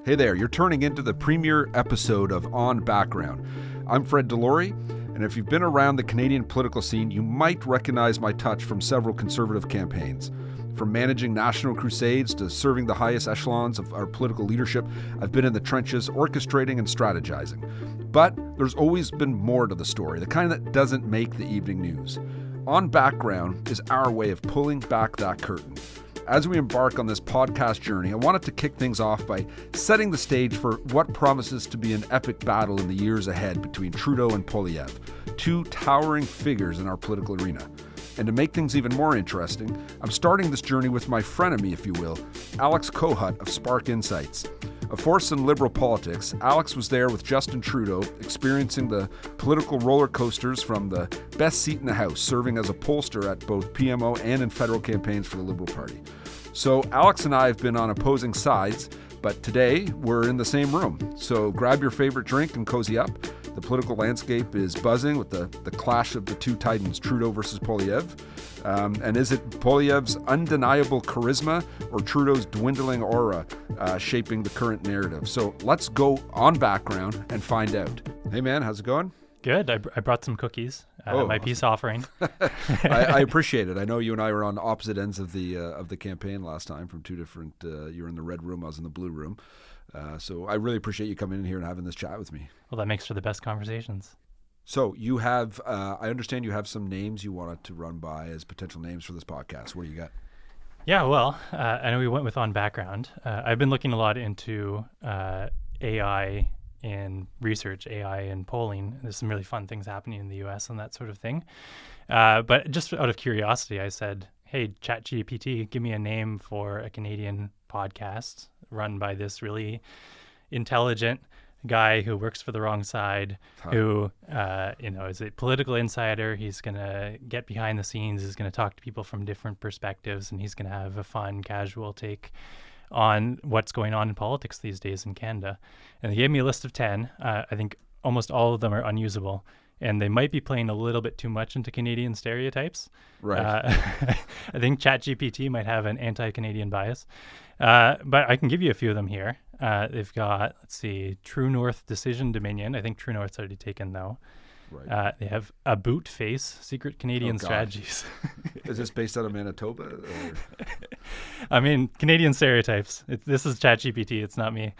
Hey there, you're turning into the premiere episode of On Background. I'm Fred Delory, and if you've been around the Canadian political scene, you might recognize my touch from several Conservative campaigns. From managing national crusades to serving the highest echelons of our political leadership, I've been in the trenches orchestrating and strategizing. But there's always been more to the story, the kind that doesn't make the evening news. On Background is our way of pulling back that curtain. As we embark on this podcast journey, I wanted to kick things off by setting the stage for what promises to be an epic battle in the years ahead between Trudeau and Poilievre, two towering figures in our political arena. And to make things even more interesting, I'm starting this journey with my frenemy, if you will, Alex Kohut of Spark Insights. A force in Liberal politics, Alex was there with Justin Trudeau, experiencing the political roller coasters from the best seat in the House, serving as a pollster at both PMO and in federal campaigns for the Liberal Party. So Alex and I have been on opposing sides, but today we're in the same room. So grab your favorite drink and cozy up. The political landscape is buzzing with the clash of the two titans, Trudeau versus Poilievre. And is it Poilievre's undeniable charisma or Trudeau's dwindling aura shaping the current narrative? So let's go on background and find out. Hey man, how's it going? Good. I brought some cookies. My awesome. Peace offering. I appreciate it. I know you and I were on opposite ends of the campaign last time from two different. You were in the red room. I was in the blue room. So I really appreciate you coming in here and having this chat with me. Well, that makes for the best conversations. So you have. I understand you have some names you wanted to run by as potential names for this podcast. What do you got? Yeah. Well, I know we went with On Background. I've been looking a lot into AI in research, AI in polling. There's some really fun things happening in the US and that sort of thing. But just out of curiosity, I said, hey, ChatGPT, give me a name for a Canadian podcast run by this really intelligent guy who works for the wrong side, who is a political insider. He's going to get behind the scenes. He's going to talk to people from different perspectives, and he's going to have a fun, casual take on what's going on in politics these days in Canada. And they gave me a list of 10. I think almost all of them are unusable, and they might be playing a little bit too much into Canadian stereotypes. Right. I think ChatGPT might have an anti-Canadian bias. But I can give you a few of them here. They've got, let's see, True North Decision Dominion. I think True North's already taken, though. Right. They have A Boot Face, Secret Canadian Strategies. Is this based out of Manitoba? Or? I mean, Canadian stereotypes. This is ChatGPT. It's not me.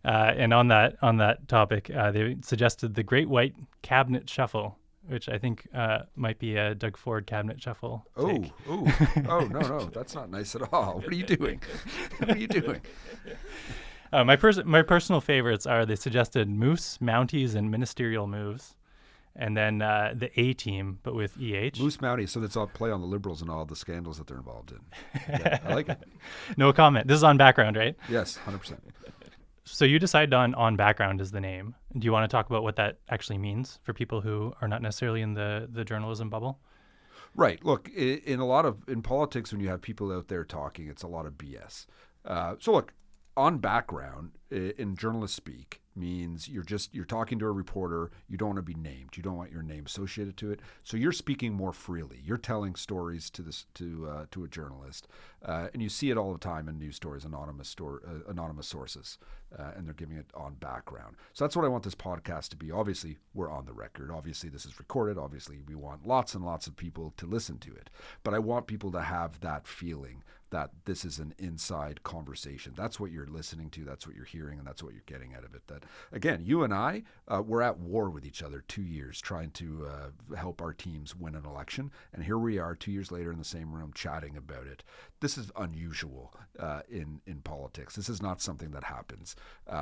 And on that topic, they suggested the Great White Cabinet Shuffle, which I think might be a Doug Ford cabinet shuffle. Oh, no, that's not nice at all. What are you doing? My personal favorites are they suggested Moose, Mounties, and Ministerial Moves. And then the A-Team, but with EH. Moose Mounties, so that's all play on the Liberals and all the scandals that they're involved in. Yeah, I like it. No comment. This is On Background, right? Yes, 100%. So you decided on Background as the name. Do you want to talk about what that actually means for people who are not necessarily in the journalism bubble? Right. Look, in politics, when you have people out there talking, it's a lot of BS. So look, On Background in journalist speak means you're talking to a reporter. You don't want to be named. You don't want your name associated to it. So you're speaking more freely. You're telling stories to a journalist, and you see it all the time in news stories, anonymous sources, and they're giving it on background. So that's what I want this podcast to be. Obviously, we're on the record. Obviously, this is recorded. Obviously, we want lots and lots of people to listen to it. But I want people to have that feeling that this is an inside conversation. That's what you're listening to. That's what you're hearing, and that's what you're getting out of it. That, again, you and I, we're at war with each other 2 years trying to help our teams win an election. And here we are 2 years later in the same room chatting about it. This is unusual in politics. This is not something that happens.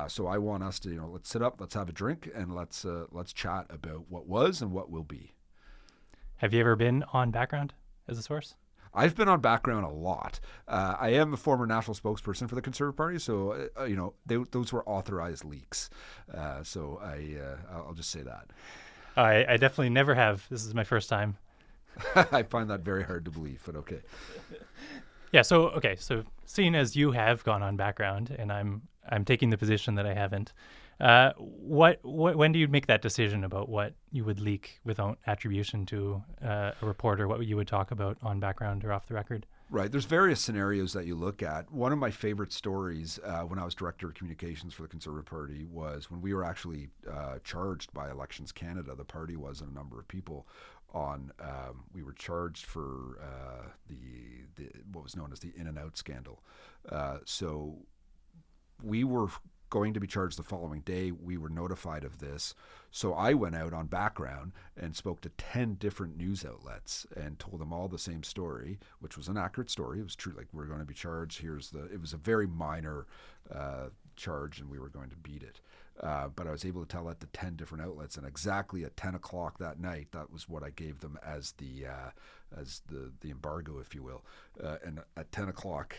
So I want us to, let's sit up, let's have a drink, and let's chat about what was and what will be. Have you ever been on Background as a source? I've been on Background a lot. I am a former national spokesperson for the Conservative Party, so those were authorized leaks. So I'll just say that. I definitely never have. This is my first time. I find that very hard to believe, but okay. Yeah. So seeing as you have gone on Background, and I'm taking the position that I haven't. When do you make that decision about what you would leak without attribution to a reporter, what you would talk about on Background or off the record? Right. There's various scenarios that you look at. One of my favorite stories when I was director of communications for the Conservative Party was when we were actually charged by Elections Canada. The party was, and a number of people on. We were charged for the what was known as the In and Out scandal. So we were going to be charged the following day. We were notified of this. So I went out on background and spoke to 10 different news outlets and told them all the same story, which was an accurate story. It was true. Like, we're going to be charged. It was a very minor charge, and we were going to beat it. But I was able to tell that to 10 different outlets, and exactly at 10 o'clock that night, that was what I gave them as the embargo, if you will. And at 10 o'clock,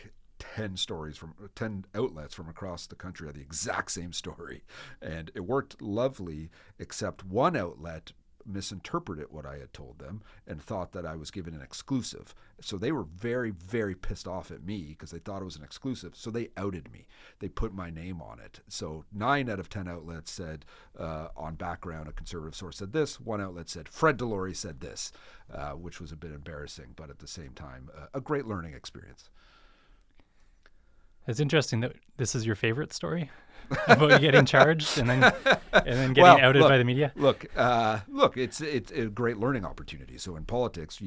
10 stories from 10 outlets from across the country had the exact same story, and it worked lovely, except one outlet misinterpreted what I had told them and thought that I was given an exclusive. So they were very, very pissed off at me because they thought it was an exclusive. So they outed me. They put my name on it. So 9 out of 10 outlets said on background, a Conservative source said this. One outlet said Fred Delory said this, which was a bit embarrassing, but at the same time, a great learning experience. It's interesting that this is your favorite story about you getting charged and then getting outed by the media. Look, it's a great learning opportunity. So in politics,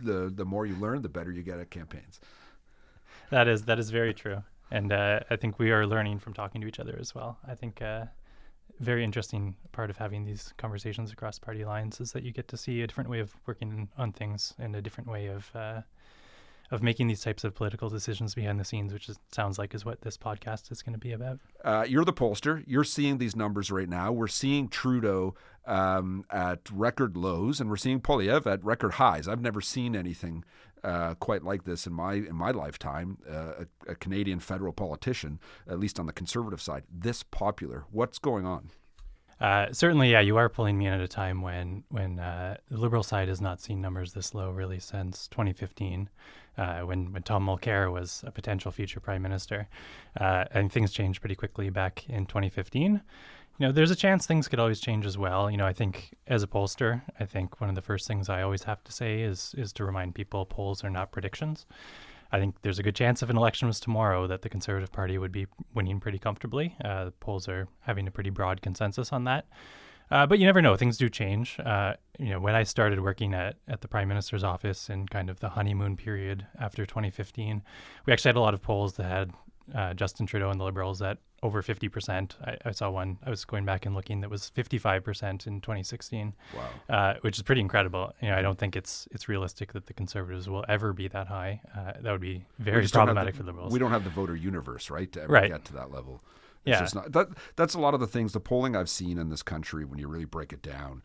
the more you learn, the better you get at campaigns. That is very true, and I think we are learning from talking to each other as well. I think very interesting part of having these conversations across party lines is that you get to see a different way of working on things and a different way of making these types of political decisions behind the scenes, which sounds like is what this podcast is going to be about. You're the pollster. You're seeing these numbers right now. We're seeing Trudeau at record lows, and we're seeing Poilievre at record highs. I've never seen anything quite like this in my lifetime. A Canadian federal politician, at least on the Conservative side, this popular. What's going on? Certainly, yeah, you are pulling me in at a time when the Liberal side has not seen numbers this low really since 2015, when Tom Mulcair was a potential future prime minister, and things changed pretty quickly back in 2015. There's a chance things could always change as well. I think as a pollster, I think one of the first things I always have to say is to remind people polls are not predictions. I think there's a good chance if an election was tomorrow that the Conservative Party would be winning pretty comfortably. The polls are having a pretty broad consensus on that. But you never know. Things do change. When I started working at the Prime Minister's office in kind of the honeymoon period after 2015, we actually had a lot of polls that had Justin Trudeau and the Liberals at over 50%. I saw one, I was going back and looking, that was 55% in 2016. Wow. Which is pretty incredible. I don't think it's realistic that the Conservatives will ever be that high. That would be very problematic for the Liberals. We don't have the voter universe, right, to ever get to that level. It's just not, that's a lot of the things, the polling I've seen in this country, when you really break it down,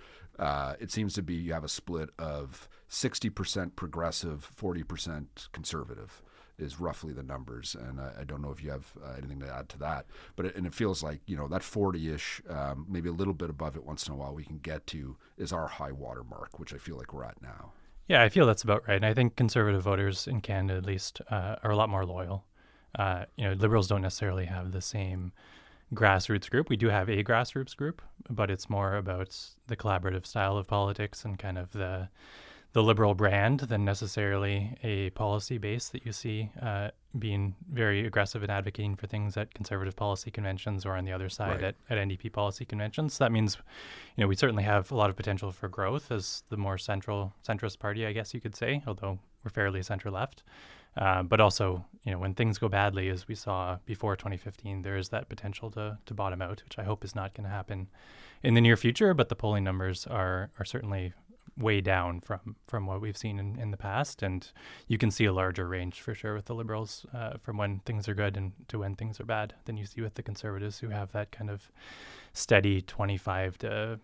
it seems to be you have a split of 60% progressive, 40% conservative is roughly the numbers. And I don't know if you have anything to add to that. But it feels like, that 40-ish, maybe a little bit above it once in a while we can get to is our high water mark, which I feel like we're at now. Yeah, I feel that's about right. And I think Conservative voters in Canada, at least, are a lot more loyal. Liberals don't necessarily have the same grassroots group. We do have a grassroots group, but it's more about the collaborative style of politics and kind of the Liberal brand than necessarily a policy base that you see being very aggressive in advocating for things at Conservative policy conventions or on the other side at NDP policy conventions. So that means, we certainly have a lot of potential for growth as the more centrist party, I guess you could say, although we're fairly center-left. But also, when things go badly, as we saw before 2015, there is that potential to bottom out, which I hope is not going to happen in the near future. But the polling numbers are certainly way down from what we've seen in the past. And you can see a larger range for sure with the Liberals from when things are good and to when things are bad than you see with the Conservatives, who have that kind of steady 25 to,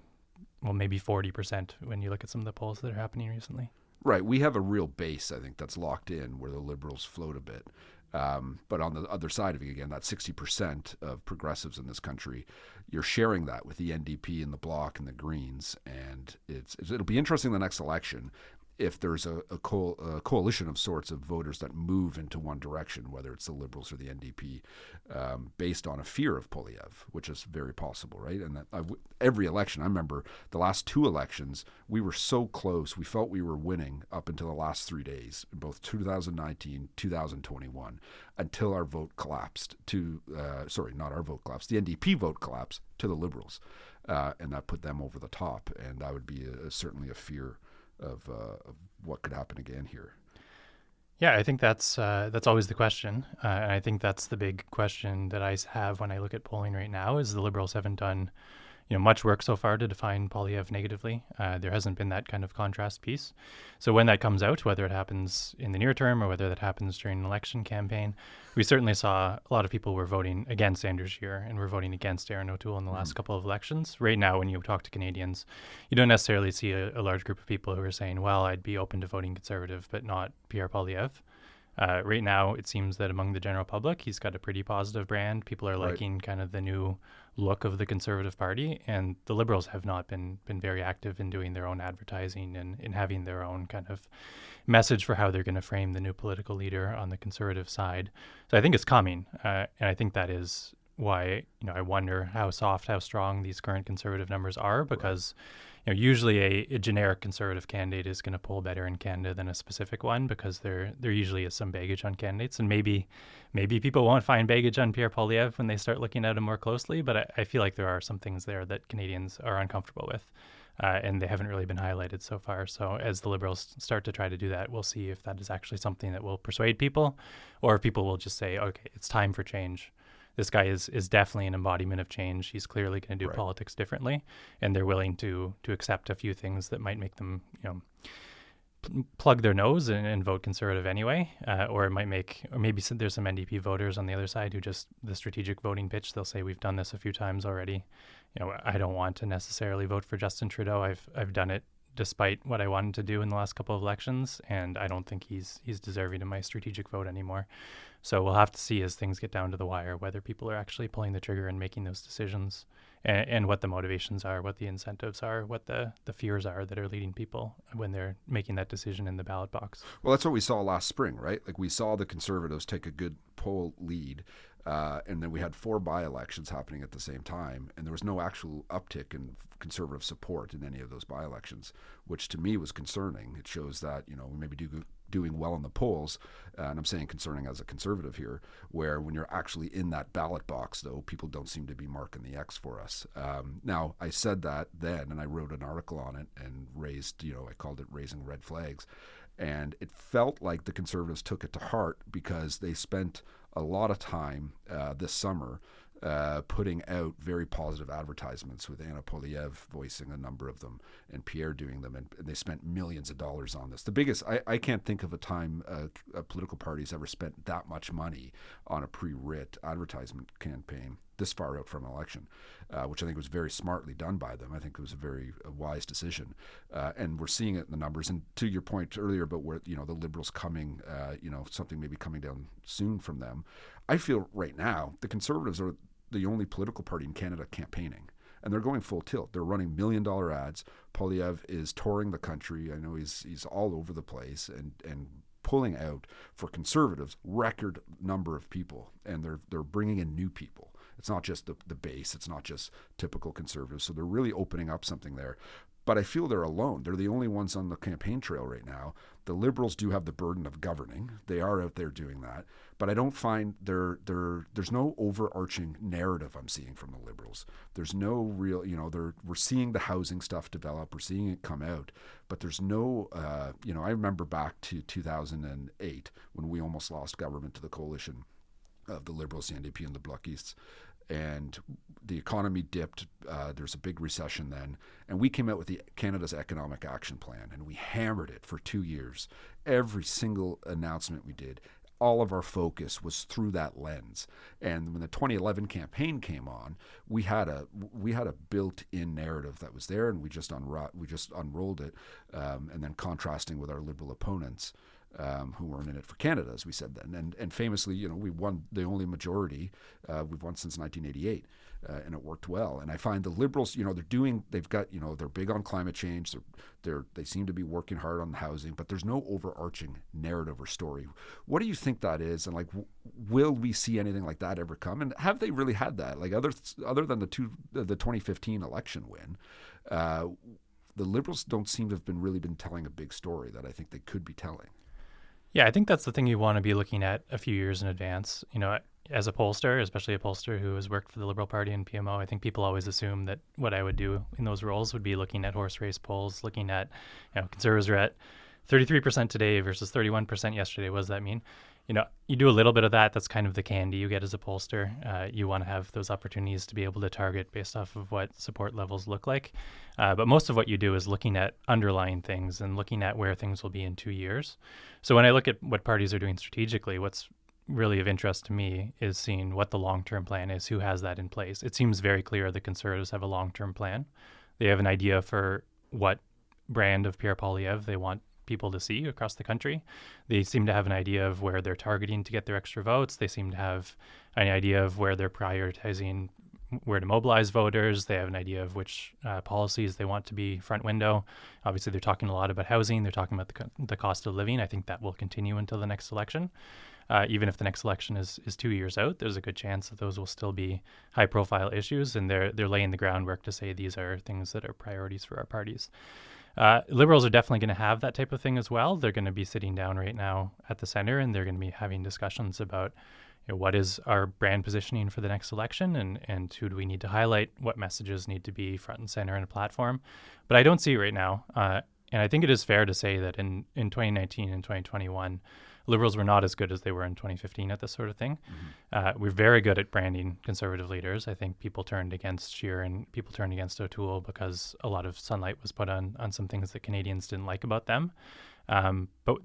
maybe 40% when you look at some of the polls that are happening recently. Right. We have a real base, I think, that's locked in where the Liberals float a bit. But on the other side of it, again, that 60% of progressives in this country, you're sharing that with the NDP and the Bloc and the Greens. And it'll be interesting the next election if there's a coalition of sorts of voters that move into one direction, whether it's the Liberals or the NDP, based on a fear of Poilievre, which is very possible, right? And that every election, I remember the last 2 elections, we were so close. We felt we were winning up until the last 3 days, in both 2019, 2021, until our vote collapsed to, not our vote collapsed, the NDP vote collapsed to the Liberals. And that put them over the top. And that would be certainly a fear of what could happen again here. Yeah, I think that's always the question, and I think that's the big question that I have when I look at polling right now. Is the Liberals haven't done, much work so far to define Poilievre negatively. There hasn't been that kind of contrast piece. So when that comes out, whether it happens in the near term or whether that happens during an election campaign, we certainly saw a lot of people were voting against Andrew Scheer and were voting against Erin O'Toole in the last couple of elections. Right now, when you talk to Canadians, you don't necessarily see a large group of people who are saying, well, I'd be open to voting Conservative, but not Pierre Poilievre. Right now, it seems that among the general public, he's got a pretty positive brand. People are liking kind of the new look of the Conservative Party, and the Liberals have not been very active in doing their own advertising and in having their own kind of message for how they're going to frame the new political leader on the Conservative side. So I think it's coming, and I think that is why I wonder how soft, how strong these current Conservative numbers are, because usually a generic Conservative candidate is going to poll better in Canada than a specific one, because there usually is some baggage on candidates, and maybe people won't find baggage on Pierre Poilievre when they start looking at him more closely, but I feel like there are some things there that Canadians are uncomfortable with, and they haven't really been highlighted so far. So as the Liberals start to try to do that, we'll see if that is actually something that will persuade people, or if people will just say, okay, it's time for change. This guy is definitely an embodiment of change. He's clearly going to do politics differently, and they're willing to accept a few things that might make them, plug their nose and vote Conservative anyway, or it might make, or maybe there's some NDP voters on the other side who just the strategic voting pitch. They'll say, we've done this a few times already. I don't want to necessarily vote for Justin Trudeau. I've done it despite what I wanted to do in the last couple of elections, and I don't think he's deserving of my strategic vote anymore. So we'll have to see as things get down to the wire whether people are actually pulling the trigger and making those decisions, and what the motivations are, what the incentives are, what the fears are that are leading people when they're making that decision in the ballot box. Well, that's what we saw last spring, right? Like we saw the Conservatives take a good poll lead, and then we had 4 by-elections happening at the same time, and there was no actual uptick in Conservative support in any of those by-elections, which to me was concerning. It shows that we maybe doing well in the polls, and I'm saying concerning as a Conservative here, where when you're actually in that ballot box, though, people don't seem to be marking the X for us. Now, I said that then, and I wrote an article on it and raised, I called it Raising Red Flags, and it felt like the Conservatives took it to heart because they spent a lot of time this summer putting out very positive advertisements, with Anna Poilievre voicing a number of them and Pierre doing them, and they spent millions of dollars on this. The biggest, I can't think of a time a political party's ever spent that much money on a pre-writ advertisement campaign this far out from an election, which I think was very smartly done by them. I think it was a very wise decision, and we're seeing it in the numbers. And to your point earlier about where the Liberals coming, something maybe coming down soon from them, I feel right now the Conservatives are the only political party in Canada campaigning, and they're going full tilt. They're running $1 million ads. Poilievre is touring the country. I know he's all over the place and pulling out for Conservatives record number of people, and they're bringing in new people. It's not just the base. It's not just typical Conservatives. So they're really opening up something there. But I feel they're alone. They're the only ones on the campaign trail right now. The Liberals do have the burden of governing. They are out there doing that. But I don't find there's no overarching narrative I'm seeing from the Liberals. There's no real, we're seeing the housing stuff develop. We're seeing it come out. But there's no, I remember back to 2008 when we almost lost government to the coalition of the Liberals, the NDP, and the Blocistes. And the economy dipped. There's a big recession then. And we came out with the Canada's Economic Action Plan, and we hammered it for 2 years. Every single announcement we did, all of our focus was through that lens. And when the 2011 campaign came on, we had a built-in narrative that was there, and we just unrolled it, and then contrasting with our Liberal opponents. who weren't in it for Canada, as we said then. And famously, we won the only majority we've won since 1988, and it worked well. And I find the Liberals, they've got, they're big on climate change. They seem to be working hard on housing, but there's no overarching narrative or story. What do you think that is? And will we see anything like that ever come? And have they really had that? Other than the 2015 election win, the Liberals don't seem to have really been telling a big story that I think they could be telling. Yeah, I think that's the thing you want to be looking at a few years in advance. As a pollster, especially a pollster who has worked for the Liberal Party and PMO, I think people always assume that what I would do in those roles would be looking at horse race polls, looking at, Conservatives are at 33% today versus 31% yesterday. What does that mean? You do a little bit of that. That's kind of the candy you get as a pollster. You want to have those opportunities to be able to target based off of what support levels look like. But most of what you do is looking at underlying things and looking at where things will be in 2 years. So when I look at what parties are doing strategically, what's really of interest to me is seeing what the long-term plan is, who has that in place. It seems very clear the Conservatives have a long-term plan. They have an idea for what brand of Pierre Poilievre they want people to see across the country. They seem to have an idea of where they're targeting to get their extra votes. They seem to have an idea of where they're prioritizing, where to mobilize voters. They have an idea of which policies they want to be front window. Obviously, they're talking a lot about housing. They're talking about the cost of living. I think that will continue until the next election. Even if the next election is 2 years out, there's a good chance that those will still be high-profile issues, and they're laying the groundwork to say these are things that are priorities for our parties. Liberals are definitely going to have that type of thing as well. They're going to be sitting down right now at the center, and they're going to be having discussions about what is our brand positioning for the next election, and who do we need to highlight, what messages need to be front and center in a platform. But I don't see it right now. And I think it is fair to say that in 2019 and 2021, Liberals were not as good as they were in 2015 at this sort of thing. Mm-hmm. We're very good at branding Conservative leaders. I think people turned against Scheer and people turned against O'Toole because a lot of sunlight was put on some things that Canadians didn't like about them. But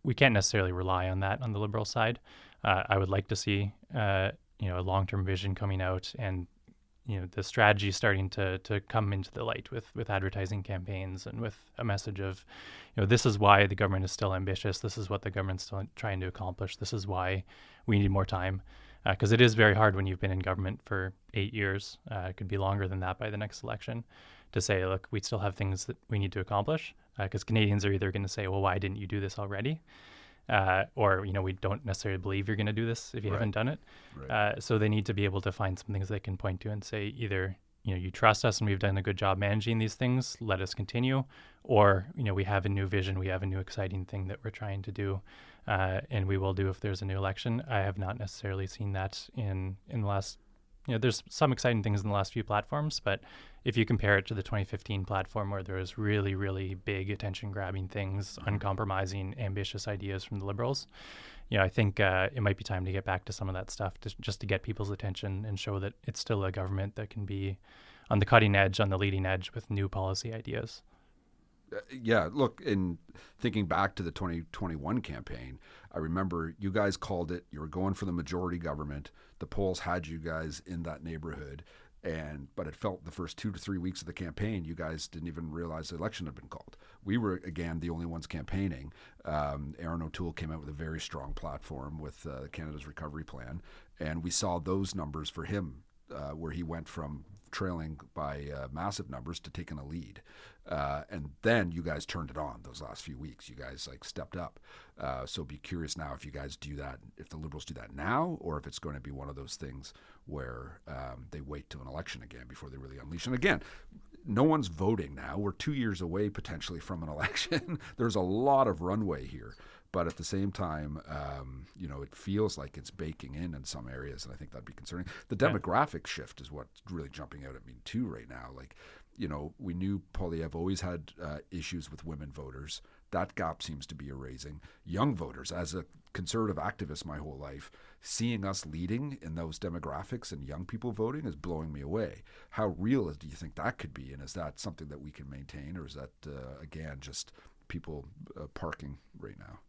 we can't necessarily rely on that on the Liberal side. I would like to see a long-term vision coming out and the strategy starting to come into the light with advertising campaigns and with a message of, this is why the government is still ambitious. This is what the government's still trying to accomplish. This is why we need more time. Because it is very hard when you've been in government for 8 years. It could be longer than that by the next election to say, look, we still have things that we need to accomplish. Because Canadians are either going to say, well, why didn't you do this already? Or, we don't necessarily believe you're going to do this if you haven't done it. Right. So they need to be able to find some things they can point to and say either, you trust us and we've done a good job managing these things, let us continue. Or, we have a new vision, we have a new exciting thing that we're trying to do, and we will do if there's a new election. I have not necessarily seen that in the last, there's some exciting things in the last few platforms, but if you compare it to the 2015 platform where there was really, really big attention-grabbing things, uncompromising, ambitious ideas from the Liberals, I think it might be time to get back to some of that stuff just to get people's attention and show that it's still a government that can be on the cutting edge, on the leading edge with new policy ideas. Yeah, look, in thinking back to the 2021 campaign, I remember you guys called it, you were going for the majority government. The polls had you guys in that neighborhood. But it felt the first 2 to 3 weeks of the campaign, you guys didn't even realize the election had been called. We were, again, the only ones campaigning. Aaron O'Toole came out with a very strong platform with Canada's Recovery Plan. And we saw those numbers for him, where he went from trailing by massive numbers to taking a lead. And then you guys turned it on those last few weeks. You guys stepped up. So be curious now if you guys do that, if the Liberals do that now, or if it's going to be one of those things where they wait till an election again before they really unleash. And again, no one's voting now. We're 2 years away potentially from an election. There's a lot of runway here. But at the same time, it feels like it's baking in some areas, and I think that'd be concerning. The demographic shift is what's really jumping out at me too right now. We knew Poilievre always had issues with women voters. That gap seems to be erasing. Young voters, as a conservative activist my whole life, seeing us leading in those demographics and young people voting is blowing me away. How real do you think that could be, and is that something that we can maintain, or is that, again, just people parking right now?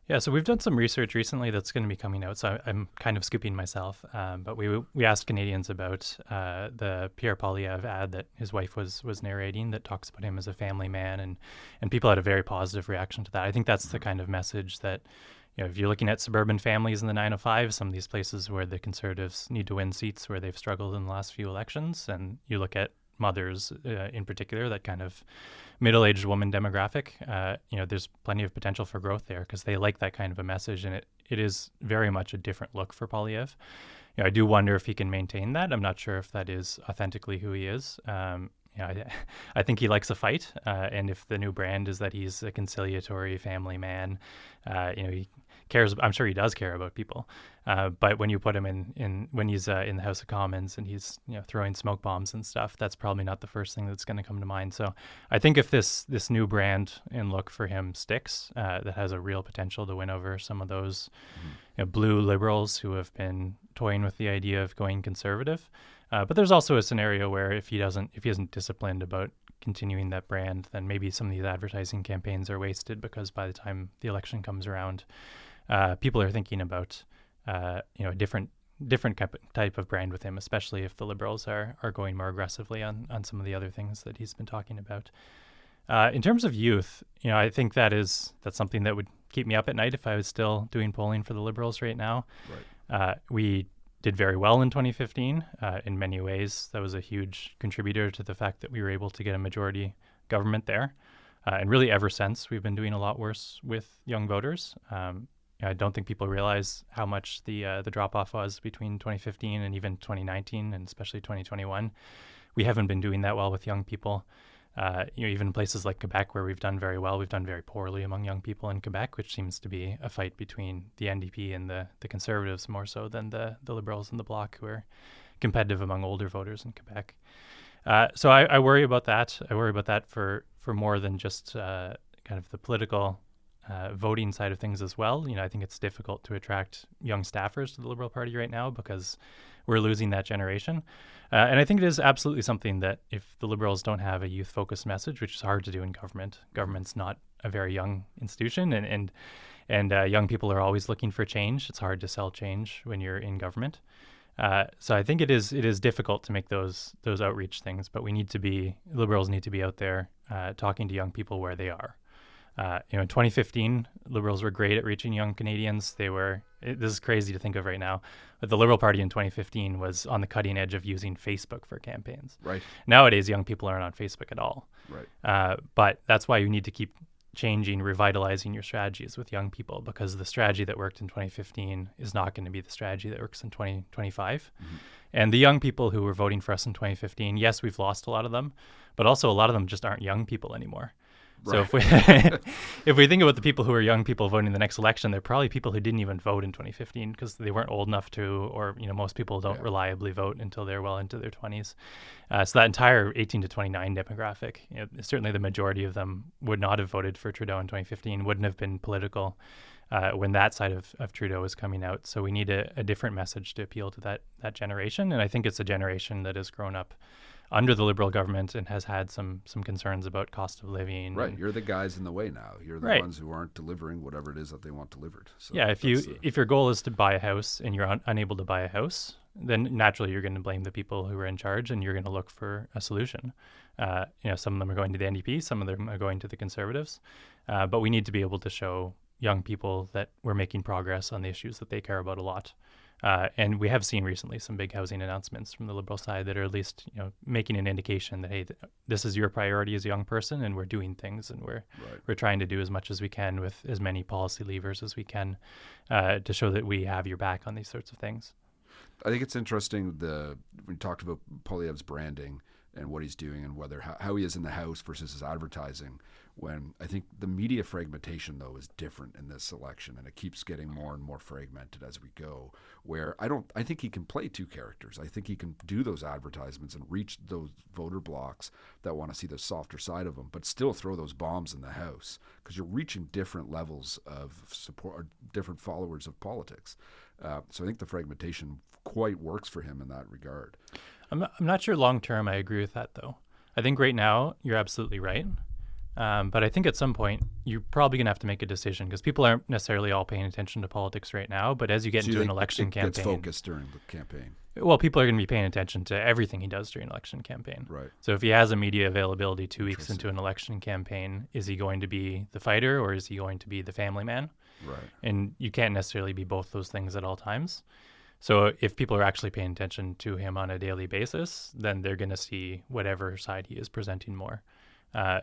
Yeah, so we've done some research recently that's going to be coming out. So I'm kind of scooping myself, but we asked Canadians about the Pierre Poilievre ad that his wife was narrating that talks about him as a family man, and people had a very positive reaction to that. I think that's the kind of message that, if you're looking at suburban families in the 905, some of these places where the Conservatives need to win seats where they've struggled in the last few elections, and you look at mothers in particular, that kind of middle-aged woman demographic, there's plenty of potential for growth there because they like that kind of a message, and it is very much a different look for Poilievre. I do wonder if he can maintain that. I'm not sure if that is authentically who he is. I think he likes a fight, and if the new brand is that he's a conciliatory family man, he cares. I'm sure he does care about people, but when you put him when he's in the House of Commons and he's throwing smoke bombs and stuff, that's probably not the first thing that's going to come to mind. So I think if this new brand and look for him sticks, that has a real potential to win over some of those blue liberals who have been toying with the idea of going conservative. But there's also a scenario where if he isn't disciplined about continuing that brand, then maybe some of these advertising campaigns are wasted because by the time the election comes around, people are thinking about a different type of brand with him, especially if the Liberals are going more aggressively on some of the other things that he's been talking about. In terms of youth, I think that's something that would keep me up at night if I was still doing polling for the Liberals right now. Right. We did very well in 2015. In many ways, that was a huge contributor to the fact that we were able to get a majority government there. And really ever since, we've been doing a lot worse with young voters. I don't think people realize how much the drop-off was between 2015 and even 2019, and especially 2021. We haven't been doing that well with young people. Even in places like Quebec, where we've done very well, we've done very poorly among young people in Quebec, which seems to be a fight between the NDP and the Conservatives more so than the Liberals and the Bloc, who are competitive among older voters in Quebec. So I worry about that. I worry about that for more than just kind of the political voting side of things as well. I think it's difficult to attract young staffers to the Liberal Party right now because we're losing that generation. And I think it is absolutely something that if the Liberals don't have a youth-focused message, which is hard to do in government's not a very young institution, and young people are always looking for change. It's hard to sell change when you're in government. So I think it is difficult to make those outreach things, but Liberals need to be out there talking to young people where they are. In 2015, Liberals were great at reaching young Canadians. This is crazy to think of right now, but the Liberal Party in 2015 was on the cutting edge of using Facebook for campaigns. Right. Nowadays, young people aren't on Facebook at all. Right. But that's why you need to keep changing, revitalizing your strategies with young people, because the strategy that worked in 2015 is not going to be the strategy that works in 2025. Mm-hmm. And the young people who were voting for us in 2015, yes, we've lost a lot of them, but also a lot of them just aren't young people anymore. Right. So if we think about the people who are young people voting in the next election, they're probably people who didn't even vote in 2015 because they weren't old enough to, or most people don't reliably vote until they're well into their 20s. So that entire 18 to 29 demographic, certainly the majority of them would not have voted for Trudeau in 2015, wouldn't have been political when that side of Trudeau was coming out. So we need a different message to appeal to that generation, and I think it's a generation that has grown up under the Liberal government and has had some concerns about cost of living. Right, you're the guys in the way now. You're the ones who aren't delivering whatever it is that they want delivered. So yeah, if your goal is to buy a house and you're unable to buy a house, then naturally you're going to blame the people who are in charge, and you're going to look for a solution. Some of them are going to the NDP, some of them are going to the Conservatives, but we need to be able to show young people that we're making progress on the issues that they care about a lot. And we have seen recently some big housing announcements from the Liberal side that are at least, making an indication that, hey, this is your priority as a young person, and we're doing things, and we're trying to do as much as we can with as many policy levers as we can to show that we have your back on these sorts of things. I think it's interesting we talked about Poilievre's branding and what he's doing and how he is in the House versus his advertising, when I think the media fragmentation, though, is different in this election, and it keeps getting more and more fragmented as we go, where I think he can play two characters. I think he can do those advertisements and reach those voter blocks that want to see the softer side of him, but still throw those bombs in the House, because you're reaching different levels of support, or different followers of politics. So I think the fragmentation quite works for him in that regard. I'm not sure long term I agree with that, though. I think right now you're absolutely right. But I think at some point you're probably going to have to make a decision because people aren't necessarily all paying attention to politics right now. But as you get into an election it campaign, gets focused during the campaign. Well, people are going to be paying attention to everything he does during an election campaign. Right. So if he has a media availability 2 weeks into an election campaign, is he going to be the fighter or is he going to be the family man? Right. And you can't necessarily be both those things at all times. So if people are actually paying attention to him on a daily basis, then they're going to see whatever side he is presenting more.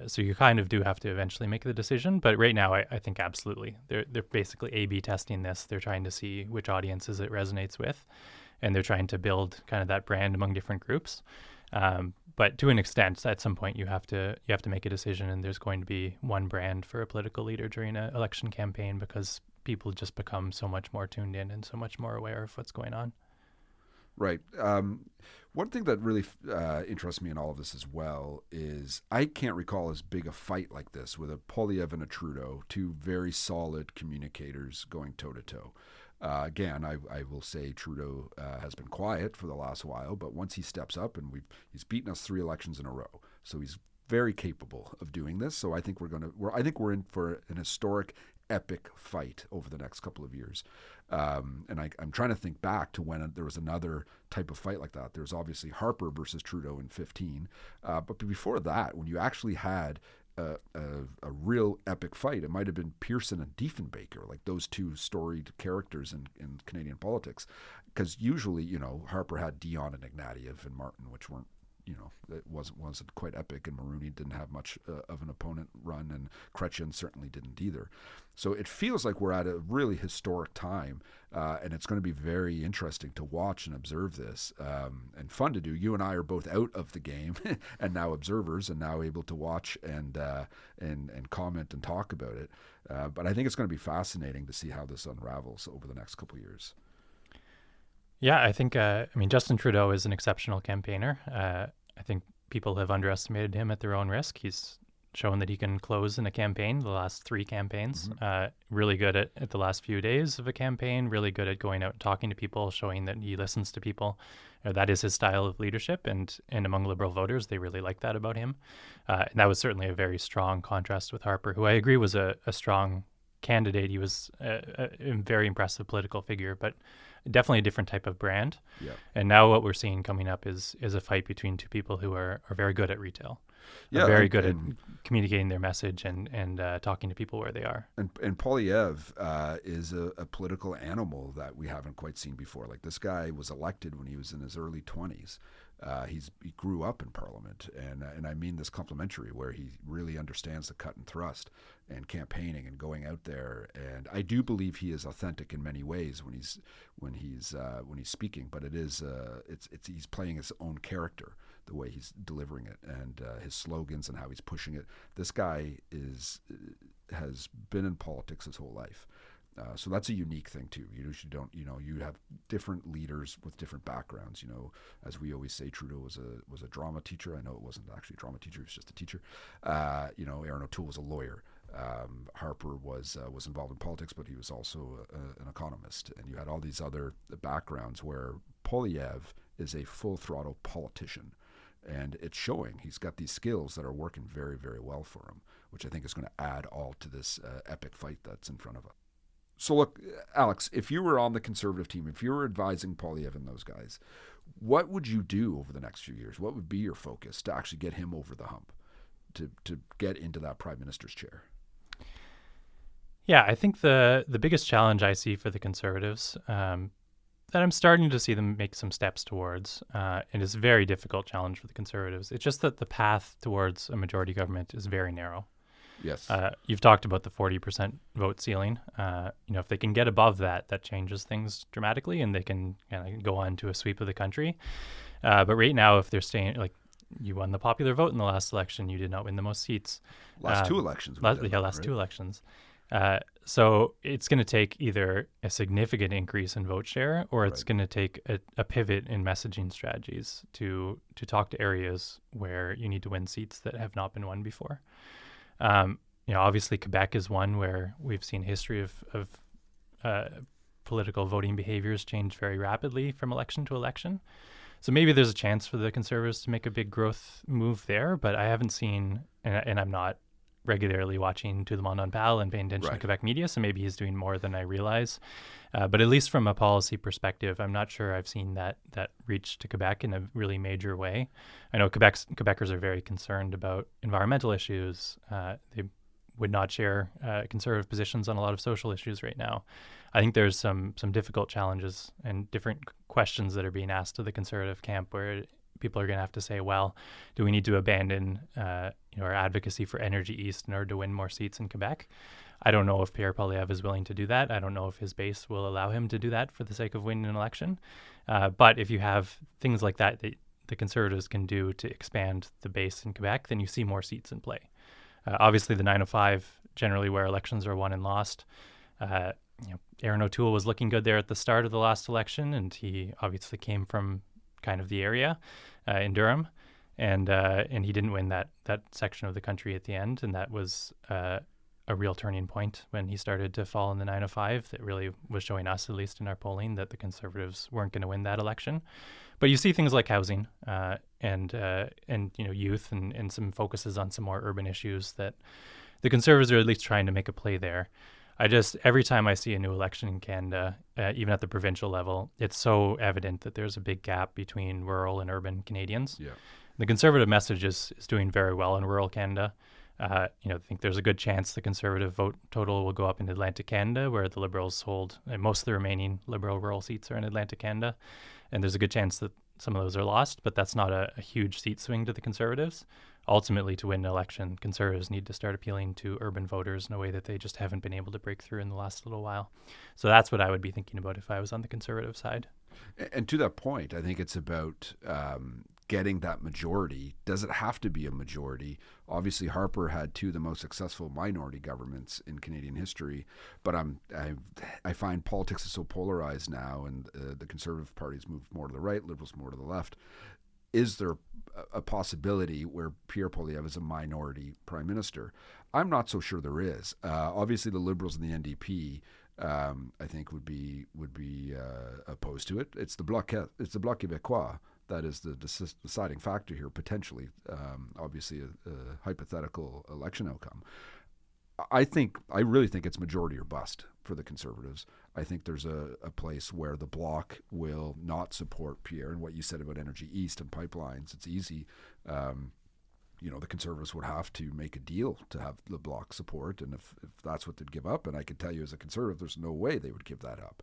So you kind of do have to eventually make the decision. But right now, I think absolutely. They're basically A/B testing this. They're trying to see which audiences it resonates with. And they're trying to build kind of that brand among different groups. But to an extent, at some point, you have to make a decision. And there's going to be one brand for a political leader during an election campaign because people just become so much more tuned in and so much more aware of what's going on. Right. One thing that really interests me in all of this as well is I can't recall as big a fight like this with a Poilievre and a Trudeau, two very solid communicators going toe-to-toe. Again, I will say Trudeau has been quiet for the last while, but once he steps up, and he's beaten us 3 elections in a row, so he's very capable of doing this. So I think we're in for an historic, epic fight over the next couple of years. And I'm trying to think back to when there was another type of fight like that. There's obviously Harper versus Trudeau in 2015, but before that, when you actually had a real epic fight, it might have been Pearson and Diefenbaker, like those two storied characters in Canadian politics. Because usually, Harper had Dion and Ignatieff and Martin, which weren't, it wasn't quite epic, and Mulroney didn't have much of an opponent run, and Chrétien certainly didn't either. So it feels like we're at a really historic time, and it's going to be very interesting to watch and observe this, and fun to do. You and I are both out of the game and now observers, and now able to watch and comment and talk about it. But I think it's going to be fascinating to see how this unravels over the next couple of years. Yeah, I think, Justin Trudeau is an exceptional campaigner. I think people have underestimated him at their own risk. He's shown that he can close in a campaign, the last 3 campaigns. Really good at the last few days of a campaign, really good at going out and talking to people, showing that he listens to people. That is his style of leadership, and among Liberal voters, they really like that about him. And that was certainly a very strong contrast with Harper, who I agree was a strong candidate. He was a very impressive political figure, but definitely a different type of brand. Yeah. And now what we're seeing coming up is a fight between two people who are very good at retail. Yeah, very good at communicating their message and talking to people where they are. And Poilievre is a political animal that we haven't quite seen before. Like, this guy was elected when he was in his early 20s. He grew up in Parliament, and I mean this complimentary, where he really understands the cut and thrust and campaigning and going out there. And I do believe he is authentic in many ways when he's speaking. But he's playing his own character, the way he's delivering it, and his slogans and how he's pushing it. This guy has been in politics his whole life. So that's a unique thing too. You usually don't, you have different leaders with different backgrounds. As we always say, Trudeau was a drama teacher. I know it wasn't actually a drama teacher; he was just a teacher. Aaron O'Toole was a lawyer. Harper was involved in politics, but he was also an economist. And you had all these other backgrounds where Poilievre is a full throttle politician. And it's showing. He's got these skills that are working very, very well for him, which I think is going to add all to this epic fight that's in front of us. So look, Alex, if you were on the Conservative team, if you were advising Poilievre and those guys, what would you do over the next few years? What would be your focus to actually get him over the hump, to get into that Prime Minister's chair? Yeah, I think the biggest challenge I see for the Conservatives, that I'm starting to see them make some steps towards, and it's a very difficult challenge for the Conservatives. It's just that the path towards a majority government is very narrow. Yes. You've talked about the 40% vote ceiling. If they can get above that, that changes things dramatically, and they can go on to a sweep of the country. But right now, if they're staying, like, you won the popular vote in the last election, you did not win the most seats. Last 2 elections. Last 2 elections. So it's going to take either a significant increase in vote share, or it's going to take a pivot in messaging strategies to talk to areas where you need to win seats that have not been won before. Obviously Quebec is one where we've seen history of political voting behaviors change very rapidly from election to election. So maybe there's a chance for the Conservatives to make a big growth move there, but I haven't seen, and I'm not regularly watching To the Monde on Pal and paying attention to Quebec media, so maybe he's doing more than I realize. But at least from a policy perspective, I'm not sure I've seen that reach to Quebec in a really major way. I know Quebecers are very concerned about environmental issues. They would not share conservative positions on a lot of social issues right now. I think there's some difficult challenges and different questions that are being asked to the conservative camp where people are going to have to say, well, do we need to abandon our advocacy for Energy East in order to win more seats in Quebec? I don't know if Pierre Poilievre is willing to do that. I don't know if his base will allow him to do that for the sake of winning an election. But if you have things like that the Conservatives can do to expand the base in Quebec, then you see more seats in play. Obviously, the 905, generally where elections are won and lost. Aaron O'Toole was looking good there at the start of the last election, and he obviously came from kind of the area in Durham, and he didn't win that section of the country at the end, and that was a real turning point when he started to fall in the 905. That really was showing us, at least in our polling, that the Conservatives weren't going to win that election. But you see things like housing and youth and some focuses on some more urban issues that the Conservatives are at least trying to make a play there. Every time I see a new election in Canada, even at the provincial level, it's so evident that there's a big gap between rural and urban Canadians. Yeah. The Conservative message is doing very well in rural Canada. I think there's a good chance the Conservative vote total will go up in Atlantic Canada, where the Liberals hold most of the remaining Liberal rural seats are in Atlantic Canada. And there's a good chance that some of those are lost, but that's not a huge seat swing to the Conservatives. Ultimately, to win an election, Conservatives need to start appealing to urban voters in a way that they just haven't been able to break through in the last little while. So that's what I would be thinking about if I was on the Conservative side. And to that point, I think it's about getting that majority. Does it have to be a majority? Obviously, Harper had two of the most successful minority governments in Canadian history, but I find politics is so polarized now, and the Conservative parties move more to the right, Liberals more to the left. Is there a possibility where Pierre Poilievre is a minority prime minister? I'm not so sure there is. Obviously, the Liberals and the NDP, I think, would be opposed to it. It's the Bloc Québécois that is the deciding factor here, potentially. Obviously, a hypothetical election outcome. I really think it's majority or bust for the Conservatives. I think there's a place where the Bloc will not support Pierre. And what you said about Energy East and pipelines, it's easy. The Conservatives would have to make a deal to have the Bloc support. And if that's what they'd give up, and I can tell you as a Conservative, there's no way they would give that up.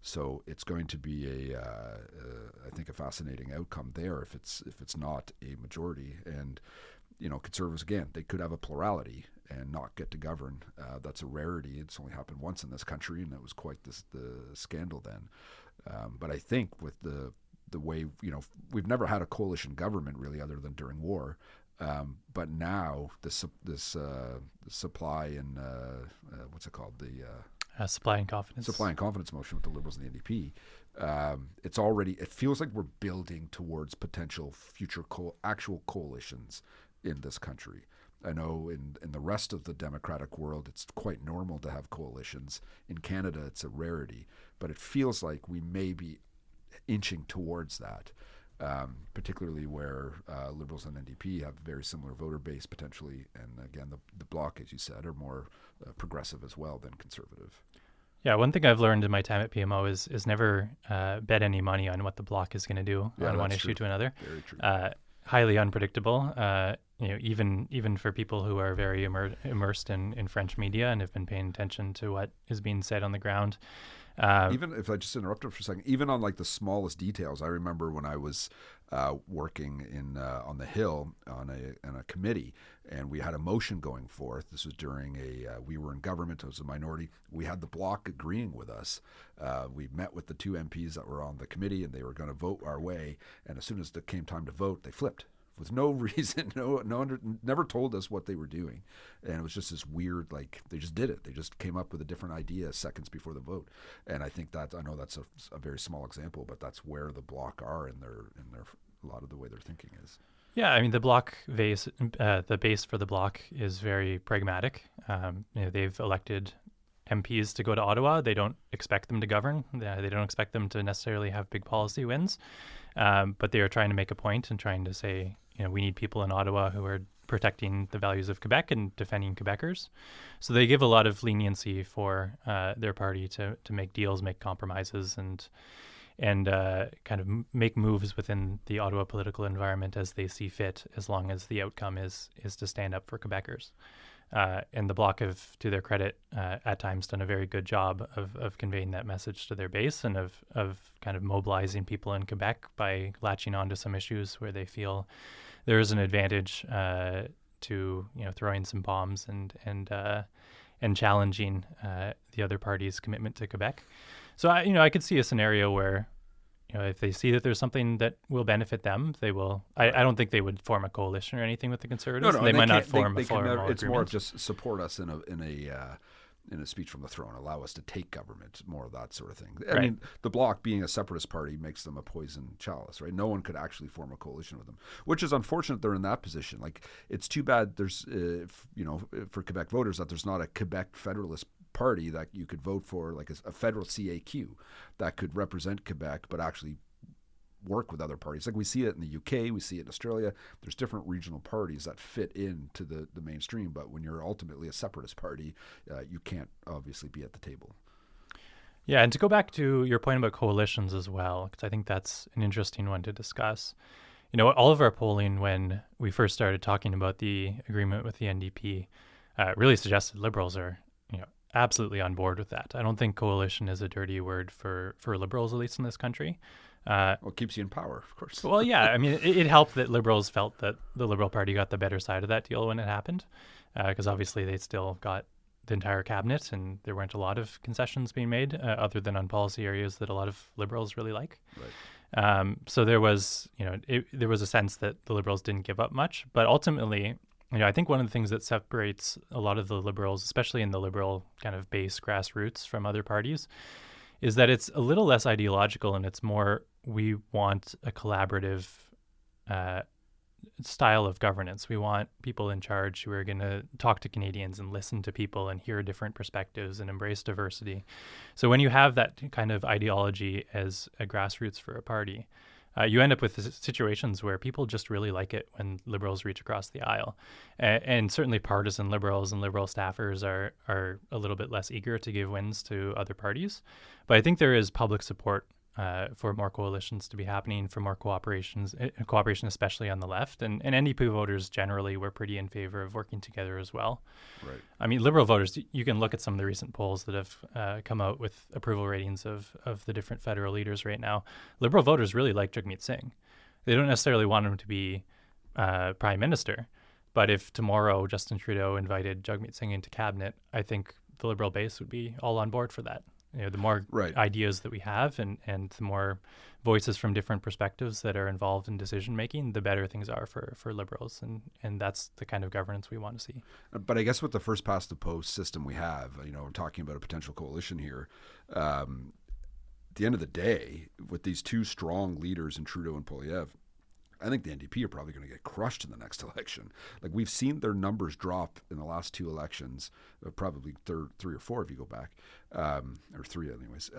So it's going to be I think a fascinating outcome there if it's not a majority. And Conservatives, again, they could have a plurality and not get to govern. That's a rarity. It's only happened once in this country, and it was quite the scandal then. But I think with the way, we've never had a coalition government really other than during war. But now this supply and what's it called? The supply and confidence motion with the Liberals and the NDP. It feels like we're building towards potential future actual coalitions in this country. I know in the rest of the democratic world, it's quite normal to have coalitions. In Canada, it's a rarity, but it feels like we may be inching towards that, particularly where Liberals and NDP have very similar voter base potentially. And again, the Bloc, as you said, are more progressive as well than Conservative. Yeah, one thing I've learned in my time at PMO is never bet any money on what the Bloc is going to do on one issue to another. Very true. Highly unpredictable. Even for people who are very immersed in French media and have been paying attention to what is being said on the ground. Even if I just interrupt for a second, even on like the smallest details, I remember when I was working on the Hill on a committee, and we had a motion going forth. This was during we were in government. It was a minority. We had the Bloc agreeing with us. We met with the two MPs that were on the committee, and they were going to vote our way. And as soon as it came time to vote, they flipped. With no reason, never told us what they were doing, and it was just this weird, like they just did it. They just came up with a different idea seconds before the vote, and I know that's a very small example, but that's where the Bloc are in their a lot of the way they're thinking is. Yeah, I mean the Bloc base, the base for the Bloc is very pragmatic. They've elected MPs to go to Ottawa. They don't expect them to govern. They don't expect them to necessarily have big policy wins, but they are trying to make a point and trying to say, we need people in Ottawa who are protecting the values of Quebec and defending Quebecers. So they give a lot of leniency for their party to make deals, make compromises, and kind of make moves within the Ottawa political environment as they see fit, as long as the outcome is to stand up for Quebecers. And the Bloc have, to their credit, at times done a very good job of conveying that message to their base and of kind of mobilizing people in Quebec by latching onto some issues where they feel there is an advantage to throwing some bombs and challenging the other party's commitment to Quebec. So I could see a scenario where if they see that there's something that will benefit them, they will. I don't think they would form a coalition or anything with the Conservatives. No, they might not form a formal never, it's agreement. more just support us in a speech from the throne, allow us to take government, more of that sort of thing. I mean, the Bloc being a separatist party makes them a poison chalice, right? No one could actually form a coalition with them, which is unfortunate. They're in that position. Like, it's too bad there's, for Quebec voters, that there's not a Quebec Federalist party that you could vote for, like a federal CAQ that could represent Quebec but actually work with other parties. Like we see it in the UK, we see it in Australia. There's different regional parties that fit into the mainstream, but when you're ultimately a separatist party, you can't obviously be at the table. Yeah, and to go back to your point about coalitions as well, because I think that's an interesting one to discuss. All of our polling when we first started talking about the agreement with the NDP really suggested Liberals are absolutely on board with that. I don't think coalition is a dirty word for Liberals, at least in this country. Well, it keeps you in power, of course. Well, yeah. I mean, it helped that Liberals felt that the Liberal Party got the better side of that deal when it happened, because obviously they still got the entire cabinet and there weren't a lot of concessions being made other than on policy areas that a lot of Liberals really like. Right. So there was, there was a sense that the Liberals didn't give up much, but ultimately, I think one of the things that separates a lot of the Liberals, especially in the Liberal kind of base grassroots, from other parties, is that it's a little less ideological and it's more, we want a collaborative style of governance. We want people in charge who are going to talk to Canadians and listen to people and hear different perspectives and embrace diversity. So when you have that kind of ideology as a grassroots for a party, you end up with situations where people just really like it when Liberals reach across the aisle. And certainly partisan Liberals and Liberal staffers are a little bit less eager to give wins to other parties. But I think there is public support for more coalitions to be happening, for more cooperation, especially on the left. And NDP voters generally were pretty in favor of working together as well. Right. I mean, Liberal voters, you can look at some of the recent polls that have come out with approval ratings of the different federal leaders right now. Liberal voters really like Jagmeet Singh. They don't necessarily want him to be prime minister, but if tomorrow Justin Trudeau invited Jagmeet Singh into cabinet, I think the Liberal base would be all on board for that. The more ideas that we have and the more voices from different perspectives that are involved in decision making, the better things are for Liberals. And that's the kind of governance we want to see. But I guess with the first past the post system we have, we're talking about a potential coalition here. At the end of the day, with these two strong leaders in Trudeau and Poilievre, I think the NDP are probably going to get crushed in the next election. Like, we've seen their numbers drop in the last two elections, probably three or four if you go back, or three anyways.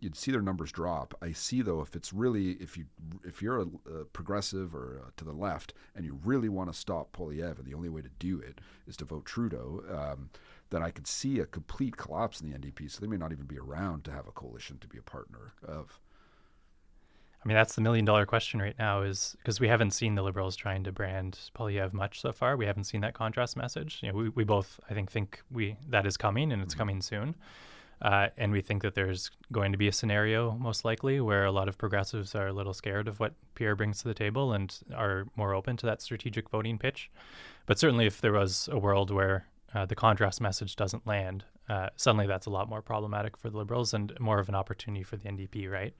You'd see their numbers drop. I see though, if you're a progressive or to the left and you really want to stop Poilievre, and the only way to do it is to vote Trudeau, then I could see a complete collapse in the NDP. So they may not even be around to have a coalition to be a partner of. I mean, that's the $1 million question right now, is because we haven't seen the Liberals trying to brand Poilievre much so far. We haven't seen that contrast message. We both, I think that is coming, and it's coming soon. And we think that there's going to be a scenario, most likely, where a lot of progressives are a little scared of what Pierre brings to the table and are more open to that strategic voting pitch. But certainly if there was a world where the contrast message doesn't land, suddenly that's a lot more problematic for the Liberals and more of an opportunity for the NDP, right?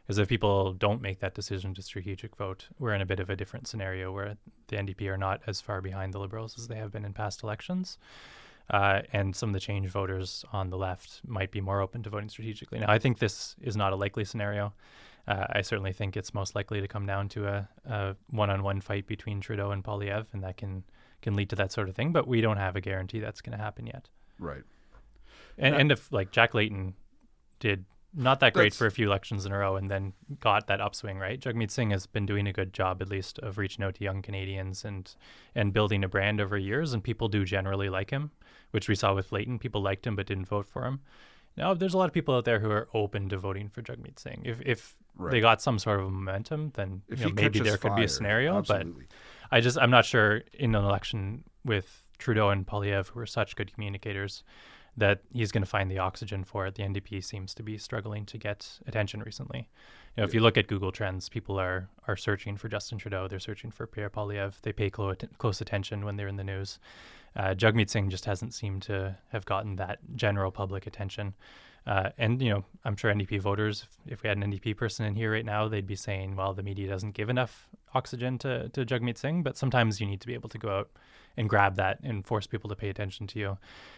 Because if people don't make that decision to strategic vote, we're in a bit of a different scenario where the NDP are not as far behind the Liberals as they have been in past elections. And some of the change voters on the left might be more open to voting strategically. Now, I think this is not a likely scenario. I certainly think it's most likely to come down to a one-on-one fight between Trudeau and Poilievre, and that can lead to that sort of thing. But we don't have a guarantee that's going to happen yet. Right. And if, like, Jack Layton did not that great That's- for a few elections in a row and then got that upswing, right? Jagmeet Singh has been doing a good job, at least, of reaching out to young Canadians and building a brand over years, and people do generally like him, which we saw with Layton. People liked him but didn't vote for him. Now, there's a lot of people out there who are open to voting for Jagmeet Singh. If Right. they got some sort of momentum, then If you know, he maybe catches there could be a fire, scenario. absolutely. But I'm not sure in an election with Trudeau and Poilievre, who are such good communicators, that he's going to find the oxygen for it. The NDP seems to be struggling to get attention recently. You know, if you look at Google Trends, people are searching for Justin Trudeau. They're searching for Pierre Poilievre. They pay close attention when they're in the news. Jagmeet Singh just hasn't seemed to have gotten that general public attention. And, you know, I'm sure NDP voters, if we had an NDP person in here right now, they'd be saying, well, the media doesn't give enough oxygen to Jagmeet Singh. But sometimes you need to be able to go out and grab that and force people to pay attention to you.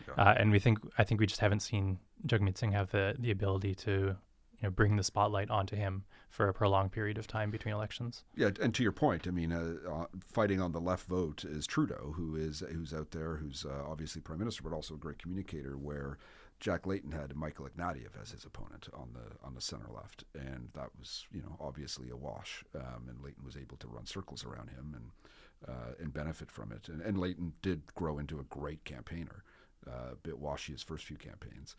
Yeah. And I think we just haven't seen Jagmeet Singh have the ability to, you know, bring the spotlight onto him for a prolonged period of time between elections. Yeah, and to your point, I mean, fighting on the left vote is Trudeau, who's out there, who's obviously prime minister, but also a great communicator. Where Jack Layton had Michael Ignatieff as his opponent on the center left, and that was, you know, obviously a wash. And Layton was able to run circles around him and benefit from it. And Layton did grow into a great campaigner. A bit washy his first few campaigns,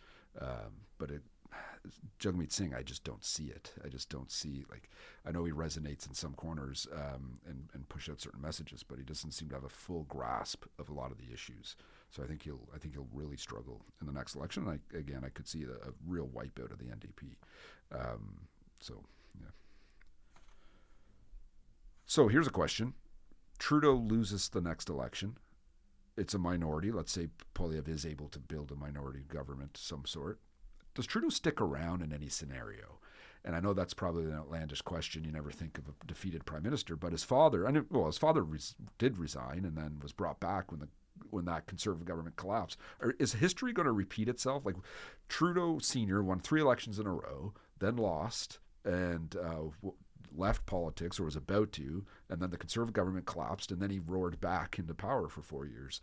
but Jagmeet Singh, I just don't see it. I just don't see, like, I know he resonates in some corners and push out certain messages, but he doesn't seem to have a full grasp of a lot of the issues. So I think he'll really struggle in the next election. And I could see a real wipeout of the NDP. So yeah. So here's a question: Trudeau loses the next election. It's a minority. Let's say Poilievre is able to build a minority government of some sort. Does Trudeau stick around in any scenario? And I know that's probably an outlandish question. You never think of a defeated prime minister, but his father, did resign and then was brought back when that Conservative government collapsed. Is history going to repeat itself? Like, Trudeau Sr. won 3 elections in a row, then lost and left politics, or was about to, and then the Conservative government collapsed, and then he roared back into power for 4 years.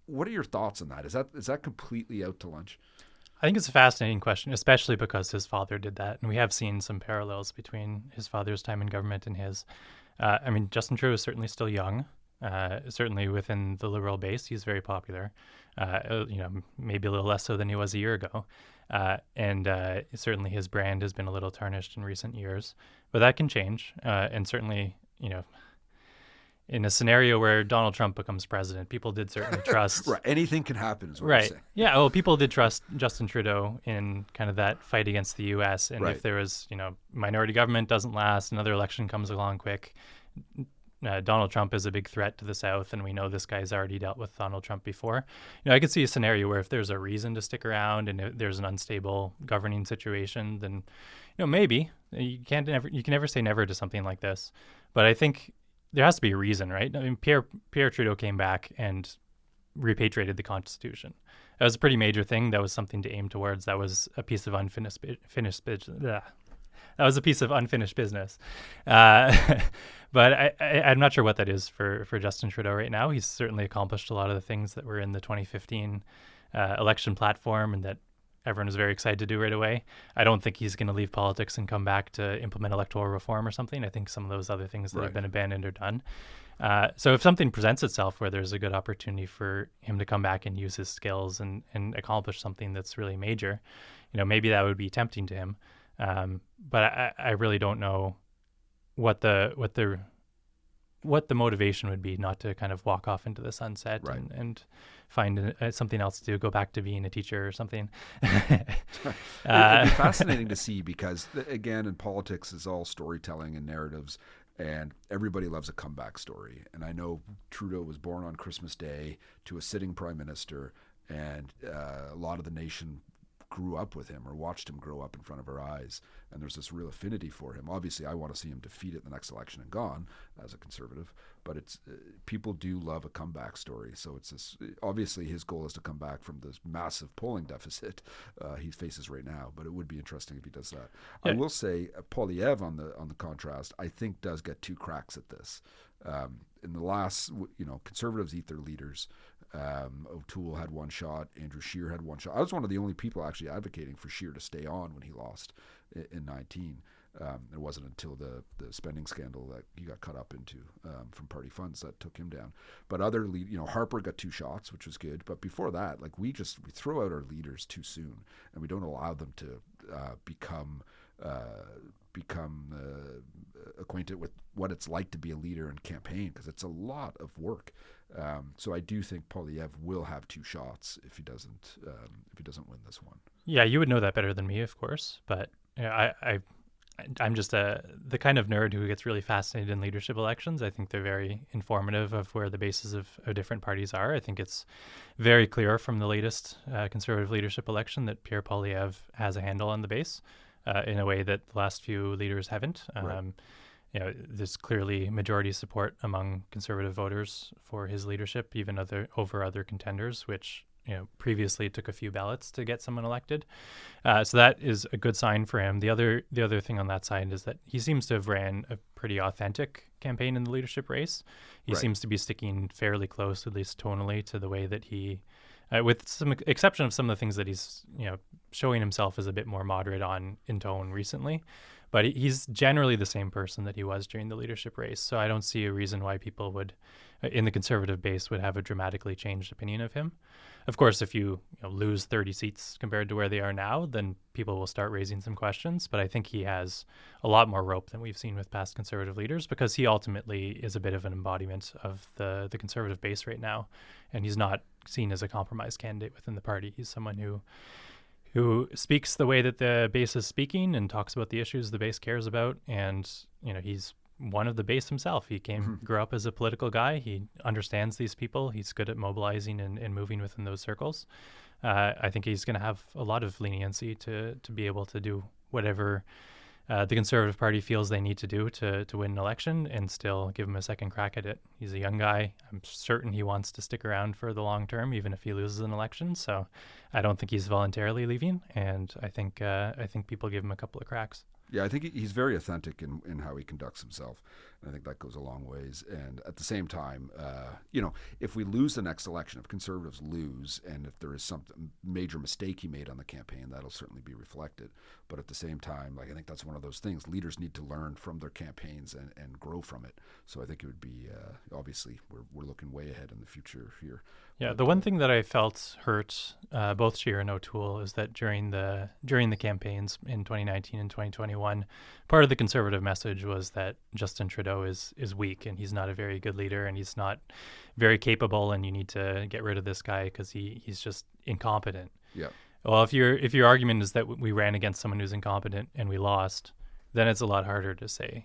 What are your thoughts on that? Is that completely out to lunch? I think it's a fascinating question, especially because his father did that. And we have seen some parallels between his father's time in government and his. I mean, Justin Trudeau is certainly still young. Certainly within the Liberal base, he's very popular. You know, maybe a little less so than he was a year ago. And certainly his brand has been a little tarnished in recent years. But that can change. And certainly, you know, in a scenario where Donald Trump becomes president, people did certainly trust. Right. Anything can happen is what Right. you're saying. Yeah. Well, people did trust Justin Trudeau in kind of that fight against the U.S. And Right. if there was, you know, minority government doesn't last, another election comes along quick. Donald Trump is a big threat to the South, and we know this guy's already dealt with Donald Trump before. You know, I could see a scenario where if there's a reason to stick around and if there's an unstable governing situation, then, you know, maybe you can never say never to something like this. But I think there has to be a reason, right? I mean, Pierre Trudeau came back and repatriated the Constitution. That was a pretty major thing. That was something to aim towards. That was a piece of unfinished business. But I'm not sure what that is for Justin Trudeau right now. He's certainly accomplished a lot of the things that were in the 2015 election platform and that everyone was very excited to do right away. I don't think he's going to leave politics and come back to implement electoral reform or something. I think some of those other things that have been abandoned are done. So if something presents itself where there's a good opportunity for him to come back and use his skills and accomplish something that's really major, you know, maybe that would be tempting to him. But I really don't know what the motivation would be not to kind of walk off into the sunset and find something else to do, go back to being a teacher or something. It'd be fascinating to see because, again, in politics, it's all storytelling and narratives, and everybody loves a comeback story. And I know Trudeau was born on Christmas Day to a sitting prime minister, and a lot of the nation grew up with him or watched him grow up in front of our eyes. and there's this real affinity for him. Obviously, I want to see him defeated in the next election and gone as a Conservative, but it's people do love a comeback story. So it's this, obviously his goal is to come back from this massive polling deficit he faces right now. But it would be interesting if he does that. Yeah. I will say Poilievre on the contrast, I think does get 2 cracks at this. In the last, Conservatives eat their leaders. O'Toole had 1 shot. Andrew Scheer had 1 shot. I was one of the only people actually advocating for Scheer to stay on when he lost in 19. It wasn't until the spending scandal that he got cut up into from party funds that took him down. But other Harper got 2 shots, which was good. But before that, we throw out our leaders too soon, and we don't allow them to become acquainted with what it's like to be a leader and campaign, because it's a lot of work. So I do think Poilievre will have 2 shots if he doesn't win this one. Yeah, you would know that better than me, of course. But I'm just the kind of nerd who gets really fascinated in leadership elections. I think they're very informative of where the bases of different parties are. I think it's very clear from the latest Conservative leadership election that Pierre Poilievre has a handle on the base in a way that the last few leaders haven't. Right. There's clearly majority support among Conservative voters for his leadership, even over other contenders, which previously took a few ballots to get someone elected. So that is a good sign for him. The other thing on that side is that he seems to have ran a pretty authentic campaign in the leadership race. He seems to be sticking fairly close, at least tonally, to the way that he, with some exception of some of the things that he's showing himself as a bit more moderate on in tone recently. But he's generally the same person that he was during the leadership race. So I don't see a reason why people would, in the Conservative base, would have a dramatically changed opinion of him. Of course, if you lose 30 seats compared to where they are now, then people will start raising some questions. But I think he has a lot more rope than we've seen with past Conservative leaders, because he ultimately is a bit of an embodiment of the Conservative base right now. And he's not seen as a compromise candidate within the party. He's someone who speaks the way that the base is speaking and talks about the issues the base cares about. And, he's one of the base himself. He grew up as a political guy. He understands these people. He's good at mobilizing and moving within those circles. I think he's going to have a lot of leniency to be able to do whatever the Conservative Party feels they need to do to win an election, and still give him a second crack at it. He's a young guy. I'm certain he wants to stick around for the long term, even if he loses an election. So I don't think he's voluntarily leaving, and I think people give him a couple of cracks. Yeah, I think he's very authentic in how he conducts himself, and I think that goes a long ways. And at the same time, if we lose the next election, if Conservatives lose, and if there is some major mistake he made on the campaign, that'll certainly be reflected. But at the same time, I think that's one of those things. Leaders need to learn from their campaigns and grow from it. So I think it would be, obviously, we're looking way ahead in the future here. Yeah, but the one thing that I felt hurt both Scheer and O'Toole is that during the campaigns in 2019 and 2021, part of the Conservative message was that Justin Trudeau is weak, and he's not a very good leader, and he's not very capable, and you need to get rid of this guy because he's just incompetent. Yeah. Well, if your argument is that we ran against someone who's incompetent and we lost, then it's a lot harder to say,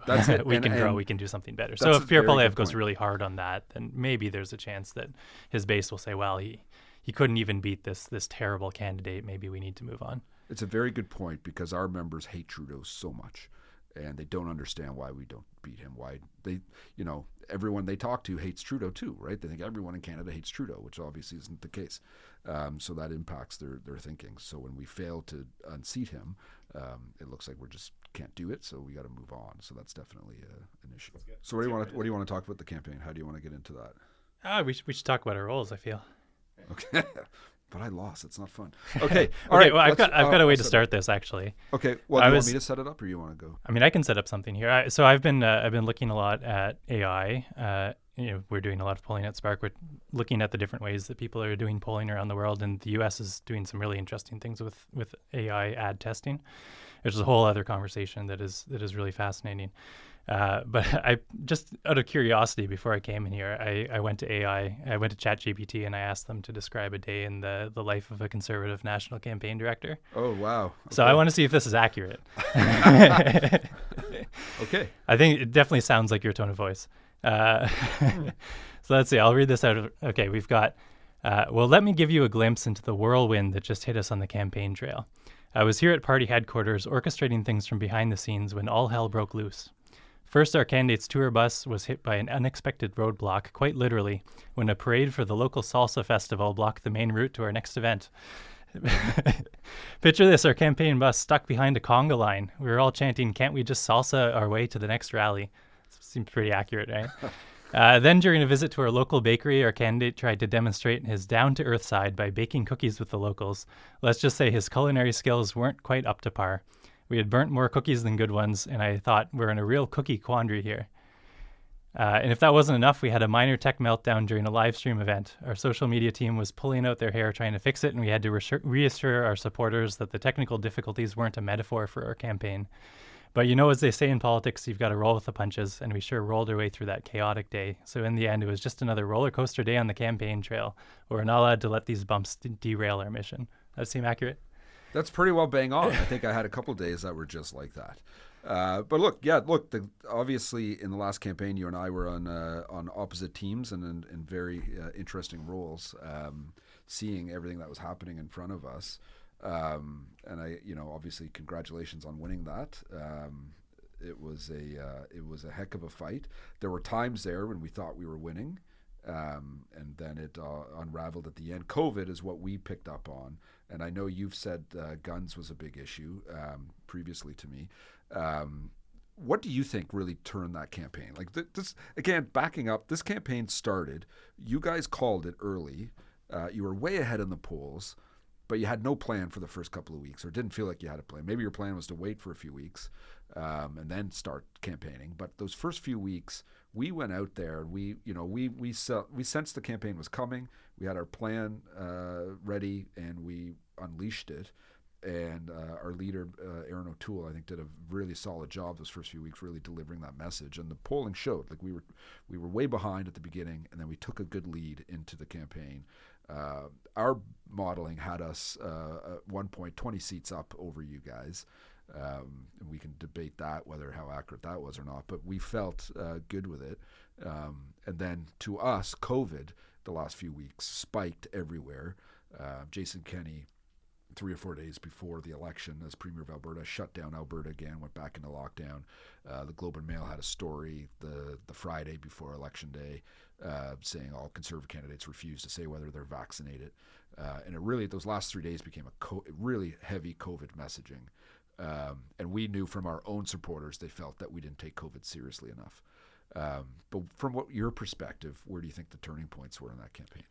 that's it. we can do something better. So if Pierre Poilievre goes really hard on that, then maybe there's a chance that his base will say, well, he couldn't even beat this terrible candidate. Maybe we need to move on. It's a very good point, because our members hate Trudeau so much, and they don't understand why we don't beat him. Why they, everyone they talk to hates Trudeau too, right? They think everyone in Canada hates Trudeau, which obviously isn't the case. So that impacts their thinking. So when we fail to unseat him, it looks like we just can't do it. So we got to move on. So that's definitely an issue. So what do you want to talk about the campaign? How do you want to get into that? We should talk about our roles, I feel. Okay. But I lost. It's not fun. Okay. All right. right. Well, I've got a way to start this, actually. Okay. Well, do you want me to set it up, or you want to go? I mean, I can set up something here. So I've been looking a lot at AI. We're doing a lot of polling at Spark. We're looking at the different ways that people are doing polling around the world, and the U.S. is doing some really interesting things with AI ad testing, which is a whole other conversation that is really fascinating. But I just, out of curiosity, before I came in here, I went to AI. I went to ChatGPT, and I asked them to describe a day in the life of a Conservative national campaign director. Oh, wow. Okay. So I want to see if this is accurate. Okay. I think it definitely sounds like your tone of voice. So let's see. I'll read this out. Okay, we've got, well, let me give you a glimpse into the whirlwind that just hit us on the campaign trail. I was here at party headquarters orchestrating things from behind the scenes when all hell broke loose. First, our candidates' tour bus was hit by an unexpected roadblock, quite literally, when a parade for the local salsa festival blocked the main route to our next event. Picture this, our campaign bus stuck behind a conga line. We were all chanting, "Can't we just salsa our way to the next rally?" Seems pretty accurate, right? Then during a visit to our local bakery, our candidate tried to demonstrate his down-to-earth side by baking cookies with the locals. Let's just say his culinary skills weren't quite up to par. We had burnt more cookies than good ones, and I thought we're in a real cookie quandary here. And if that wasn't enough, we had a minor tech meltdown during a live stream event. Our social media team was pulling out their hair trying to fix it, and we had to reassure our supporters that the technical difficulties weren't a metaphor for our campaign. But as they say in politics, you've got to roll with the punches, and we sure rolled our way through that chaotic day. So in the end, it was just another roller coaster day on the campaign trail. We're not allowed to let these bumps derail our mission. Does that seem accurate? That's pretty well bang on. I think I had a couple of days that were just like that. But look, obviously in the last campaign, you and I were on opposite teams and in very interesting roles, seeing everything that was happening in front of us. And I, obviously, congratulations on winning that. It was a heck of a fight. There were times there when we thought we were winning, and then it unraveled at the end. COVID is what we picked up on. And I know you've said guns was a big issue previously to me. What do you think really turned that campaign? Like this again, backing up, this campaign started. You guys called it early. You were way ahead in the polls, but you had no plan for the first couple of weeks, or didn't feel like you had a plan. Maybe your plan was to wait for a few weeks and then start campaigning. But those first few weeks, we went out there and we sensed the campaign was coming. We had our plan ready and we unleashed it. And our leader, Aaron O'Toole, I think did a really solid job those first few weeks, really delivering that message. And the polling showed, like we were way behind at the beginning, and then we took a good lead into the campaign. Our modeling had us at one point 20 seats up over you guys. And we can debate that, whether how accurate that was or not, but we felt good with it. And then to us, COVID, the last few weeks, spiked everywhere. Jason Kenney, 3 or 4 days before the election as Premier of Alberta, shut down Alberta again, went back into lockdown. The Globe and Mail had a story the Friday before Election Day saying all Conservative candidates refuse to say whether they're vaccinated. And it really, those last 3 days became a really heavy COVID messaging. And we knew from our own supporters, they felt that we didn't take COVID seriously enough. But from your perspective, where do you think the turning points were in that campaign?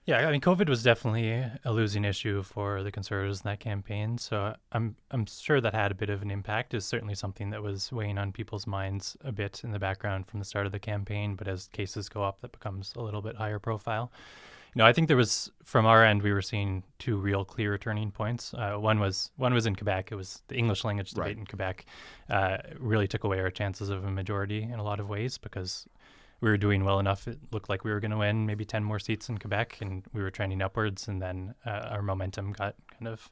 Yeah, I mean, COVID was definitely a losing issue for the Conservatives in that campaign. So I'm sure that had a bit of an impact. It's certainly something that was weighing on people's minds a bit in the background from the start of the campaign. But as cases go up, that becomes a little bit higher profile. I think there was, from our end, we were seeing two real clear turning points. One was in Quebec. It was the English language debate in Quebec. Really took away our chances of a majority in a lot of ways because we were doing well enough. It looked like we were going to win maybe 10 more seats in Quebec, and we were trending upwards. And then our momentum got kind of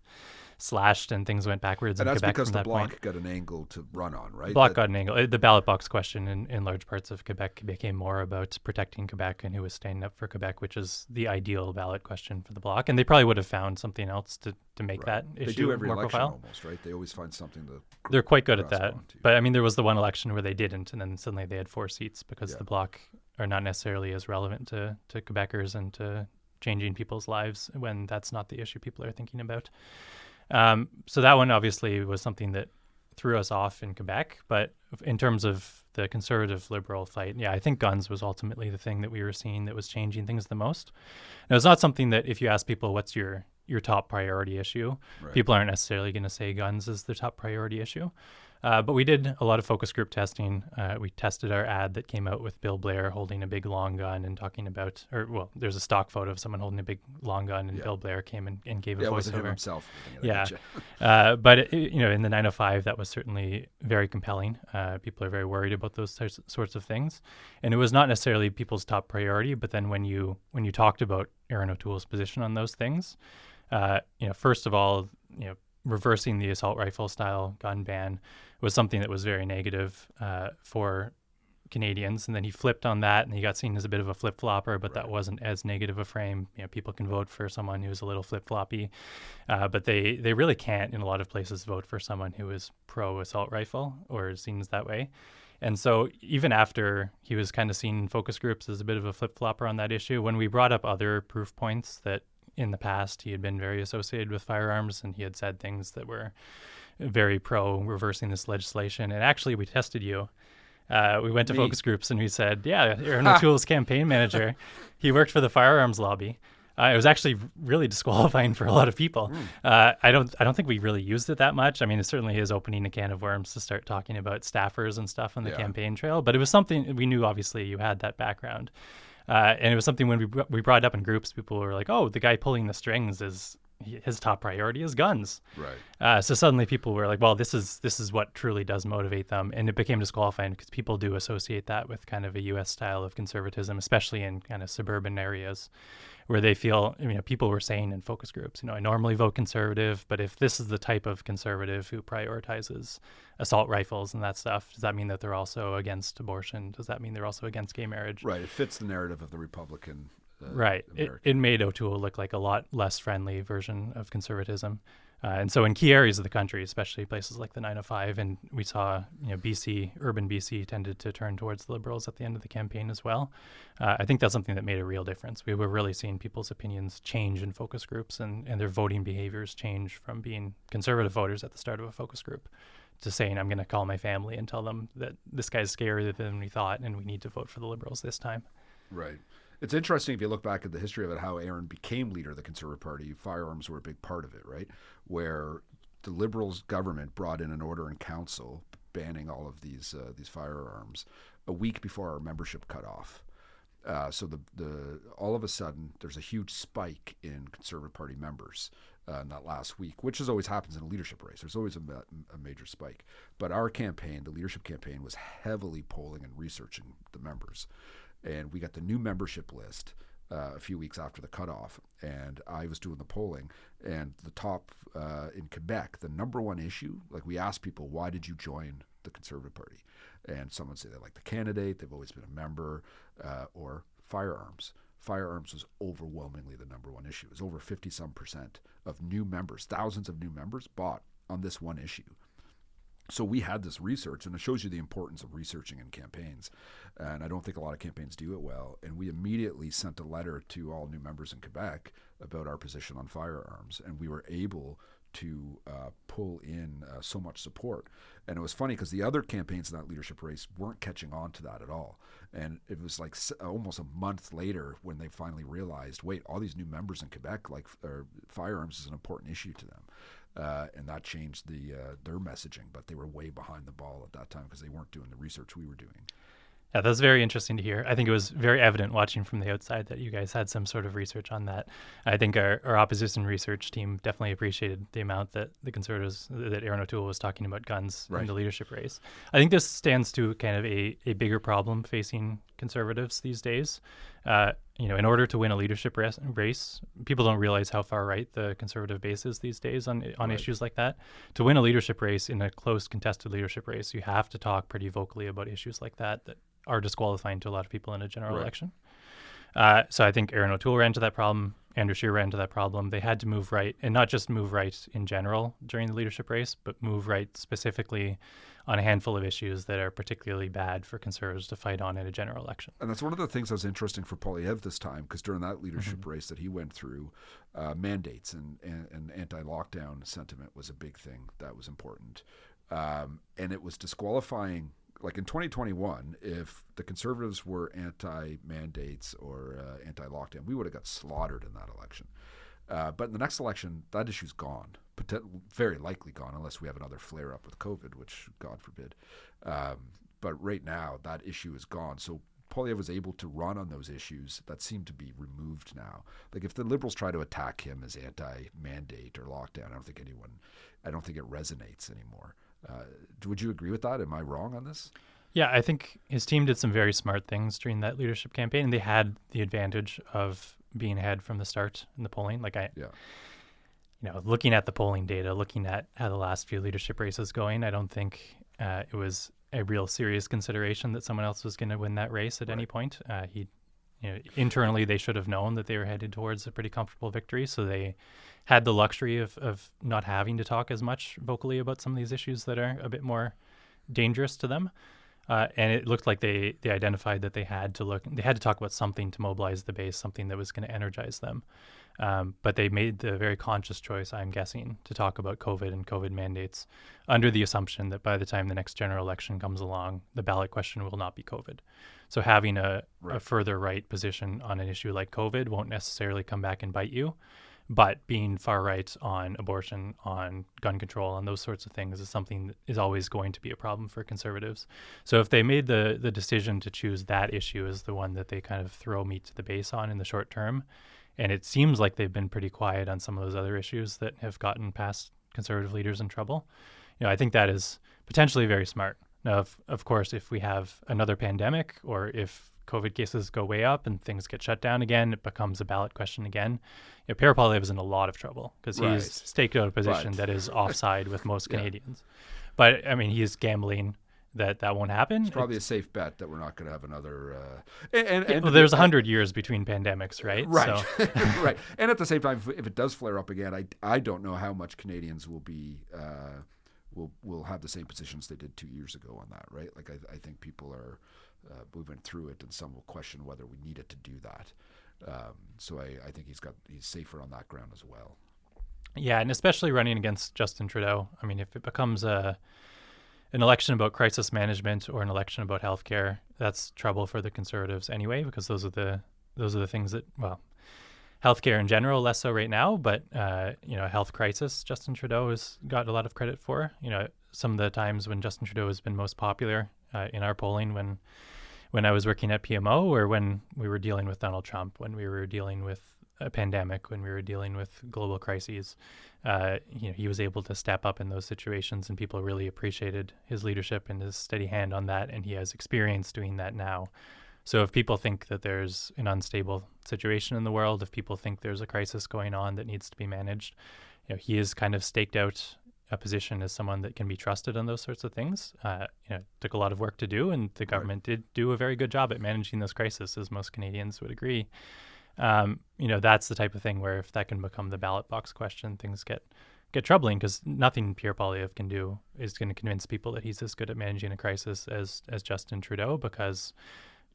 slashed, and things went backwards in Quebec. And that's because from the that Bloc point. got an angle to run on, right? Bloc got an angle. The ballot box question in large parts of Quebec became more about protecting Quebec and who was standing up for Quebec, which is the ideal ballot question for the Bloc. And they probably would have found something else to make that issue more profile. They do every election almost, right? They always find something to. They're quite good at that. But I mean, there was the one election where they didn't, and then suddenly they had 4 seats because the Bloc are not necessarily as relevant to Quebecers and to changing people's lives when that's not the issue people are thinking about. So that one obviously was something that threw us off in Quebec. But in terms of the Conservative-Liberal fight, I think guns was ultimately the thing that we were seeing that was changing things the most. Now, it's not something that if you ask people what's your top priority issue, people aren't necessarily going to say guns is the top priority issue. But we did a lot of focus group testing. We tested our ad that came out with Bill Blair holding a big long gun and talking about, there's a stock photo of someone holding a big long gun, and Bill Blair came and gave a voiceover. It wasn't him himself. But in the 905, that was certainly very compelling. People are very worried about those sorts of things, and it was not necessarily people's top priority. But then when you talked about Aaron O'Toole's position on those things, first of all, reversing the assault rifle style gun ban was something that was very negative for Canadians, and then he flipped on that, and he got seen as a bit of a flip-flopper, but Right. that wasn't as negative a frame. People can vote for someone who's a little flip-floppy, but they really can't in a lot of places vote for someone who is pro-assault rifle or is seen as that way. And so even after he was kind of seen in focus groups as a bit of a flip-flopper on that issue, when we brought up other proof points that in the past he had been very associated with firearms and he had said things that were very pro reversing this legislation, and actually we tested you. We went to Me. focus groups and we said, yeah, Aaron O'Toole's campaign manager, he worked for the firearms lobby. It was actually really disqualifying for a lot of people. I don't think we really used it that much. I mean, it certainly is opening a can of worms to start talking about staffers and stuff on the campaign trail. But it was something we knew. Obviously, you had that background, and it was something when we brought it up in groups, people were like, "Oh, the guy pulling the strings is." His top priority is guns. Right. So suddenly people were like, well, this is what truly does motivate them. And it became disqualifying because people do associate that with kind of a U.S. style of conservatism, especially in kind of suburban areas where they feel, people were saying in focus groups, I normally vote conservative, but if this is the type of conservative who prioritizes assault rifles and that stuff, does that mean that they're also against abortion? Does that mean they're also against gay marriage? Right. It fits the narrative of the Republican. Right. It made O'Toole look like a lot less friendly version of conservatism. And so in key areas of the country, especially places like the 905, and we saw, BC, urban BC tended to turn towards the Liberals at the end of the campaign as well. I think that's something that made a real difference. We were really seeing people's opinions change in focus groups and their voting behaviors change from being conservative voters at the start of a focus group to saying, I'm going to call my family and tell them that this guy's scarier than we thought and we need to vote for the Liberals this time. Right. It's interesting if you look back at the history of it, how Aaron became leader of the Conservative Party. Firearms were a big part of it, right? Where the Liberals government brought in an order in council banning all of these firearms a week before our membership cut off. So the all of a sudden there's a huge spike in Conservative Party members in that last week, which always happens in a leadership race. There's always a major spike. But our campaign, the leadership campaign, was heavily polling and researching the members. And we got the new membership list a few weeks after the cutoff, and I was doing the polling, and the top in Quebec, the number one issue, like we asked people, why did you join the Conservative Party? And some would say they like the candidate, they've always been a member, or firearms. Firearms was overwhelmingly the number one issue. It was over 50-some% of new members, thousands of new members bought on this one issue. So we had this research, and it shows you the importance of researching in campaigns. And I don't think a lot of campaigns do it well. And we immediately sent a letter to all new members in Quebec about our position on firearms. And we were able to pull in so much support. And it was funny because the other campaigns in that leadership race weren't catching on to that at all. And it was like almost a month later when they finally realized, wait, all these new members in Quebec, firearms is an important issue to them. And that changed their messaging, but they were way behind the ball at that time because they weren't doing the research we were doing. Yeah, that was very interesting to hear. I think it was very evident watching from the outside that you guys had some sort of research on that. I think our opposition research team definitely appreciated the amount that the Conservatives, that Aaron O'Toole was talking about guns in the leadership race. I think this stands to kind of a bigger problem facing Conservatives these days. In order to win a leadership race, people don't realize how far right the Conservative base is these days on issues like that. To win a leadership race in a close contested leadership race, you have to talk pretty vocally about issues like that are disqualifying to a lot of people in a general election. So I think Aaron O'Toole ran into that problem. Andrew Scheer ran into that problem. They had to move right, and not just move right in general during the leadership race, but move right specifically on a handful of issues that are particularly bad for Conservatives to fight on in a general election. And that's one of the things that was interesting for Poilievre this time, because during that leadership race that he went through, mandates and anti-lockdown sentiment was a big thing that was important. And it was disqualifying. Like in 2021, if the Conservatives were anti-mandates or anti-lockdown, we would have got slaughtered in that election. But in the next election, that issue's gone, very likely gone, unless we have another flare-up with COVID, which God forbid. But right now, that issue is gone. So Poilievre was able to run on those issues that seem to be removed now. Like if the Liberals try to attack him as anti-mandate or lockdown, I don't think it resonates anymore. Would you agree with that? Am I wrong on this? Yeah, I think his team did some very smart things during that leadership campaign, and they had the advantage of being ahead from the start in the polling. Looking at the polling data, looking at how the last few leadership races going, I don't think it was a real serious consideration that someone else was going to win that race at any point. Internally, they should have known that they were headed towards a pretty comfortable victory, so they had the luxury of not having to talk as much vocally about some of these issues that are a bit more dangerous to them. And it looked like they identified that they had to talk about something to mobilize the base, something that was going to energize them. But they made the very conscious choice, I'm guessing, to talk about COVID and COVID mandates under the assumption that by the time the next general election comes along, the ballot question will not be COVID. So having a further right position on an issue like COVID won't necessarily come back and bite you. But being far right on abortion, on gun control, on those sorts of things is something that is always going to be a problem for conservatives. So if they made the decision to choose that issue as the one that they kind of throw meat to the base on in the short term, and it seems like they've been pretty quiet on some of those other issues that have gotten past conservative leaders in trouble, I think that is potentially very smart. Now, of course, if we have another pandemic or if COVID cases go way up and things get shut down again, it becomes a ballot question again. Pierre Poilievre is in a lot of trouble because he's staked out a position that is offside with most Canadians. But, I mean, he's gambling that won't happen. It's probably a safe bet that we're not going to have another... there's 100 years between pandemics, right? Right, So. right. And at the same time, if it does flare up again, I don't know how much Canadians will be... will have the same positions they did 2 years ago on that, right? Like, I think people are... moving through it, and some will question whether we needed to do that. So I think he's safer on that ground as well. Yeah, and especially running against Justin Trudeau. I mean, if it becomes an election about crisis management or an election about healthcare, that's trouble for the Conservatives anyway, because those are the things that, well, healthcare in general less so right now, but health crisis Justin Trudeau has got a lot of credit for. Some of the times when Justin Trudeau has been most popular in our polling, when I was working at PMO, or when we were dealing with Donald Trump, when we were dealing with a pandemic, when we were dealing with global crises, he was able to step up in those situations, and people really appreciated his leadership and his steady hand on that, and he has experience doing that now. So if people think that there's an unstable situation in the world, if people think there's a crisis going on that needs to be managed, he has kind of staked out a position as someone that can be trusted on those sorts of things. Took a lot of work to do, and the government did do a very good job at managing this crisis, as most Canadians would agree. That's the type of thing where if that can become the ballot box question, things get troubling, because nothing Pierre Poilievre can do is going to convince people that he's as good at managing a crisis as Justin Trudeau, because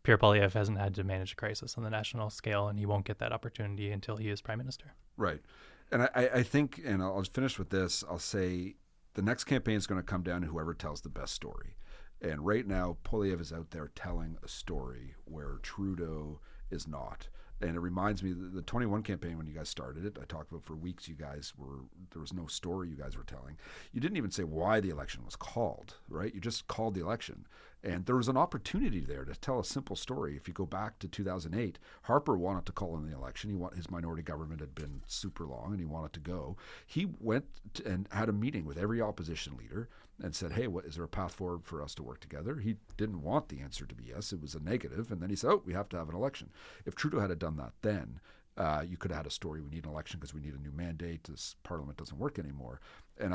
Pierre Poilievre hasn't had to manage a crisis on the national scale, and he won't get that opportunity until he is Prime Minister. Right. And I think, and I'll finish with this, I'll say the next campaign is going to come down to whoever tells the best story. And right now, Poilievre is out there telling a story where Trudeau is not. And it reminds me, the 21 campaign, when you guys started it, I talked about for weeks, there was no story you guys were telling. You didn't even say why the election was called, right? You just called the election. And there was an opportunity there to tell a simple story. If you go back to 2008, Harper wanted to call in the election. His minority government had been super long, and he wanted to go. He went and had a meeting with every opposition leader and said, hey, is there a path forward for us to work together? He didn't want the answer to be yes. It was a negative. And then he said, we have to have an election. If Trudeau had done that then, you could have had a story. We need an election because we need a new mandate. This parliament doesn't work anymore. And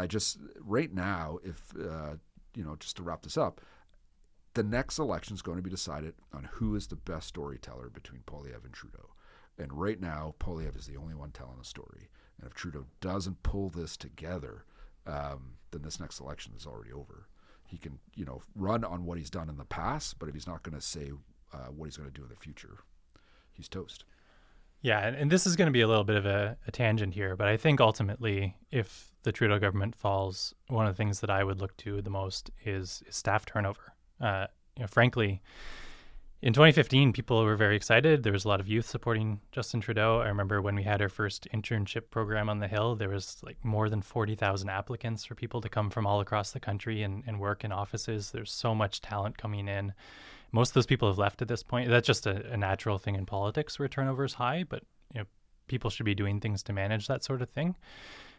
right now, if, just to wrap this up, the next election is going to be decided on who is the best storyteller between Poilievre and Trudeau. And right now, Poilievre is the only one telling the story. And if Trudeau doesn't pull this together, then this next election is already over. He can, run on what he's done in the past, but if he's not going to say what he's going to do in the future, he's toast. Yeah, and this is going to be a little bit of a tangent here, but I think ultimately, if the Trudeau government falls, one of the things that I would look to the most is staff turnover. Frankly, in 2015, people were very excited. There was a lot of youth supporting Justin Trudeau. I remember when we had our first internship program on the Hill, there was like more than 40,000 applicants for people to come from all across the country and work in offices. There's so much talent coming in. Most of those people have left at this point. That's just a natural thing in politics where turnover is high, but people should be doing things to manage that sort of thing.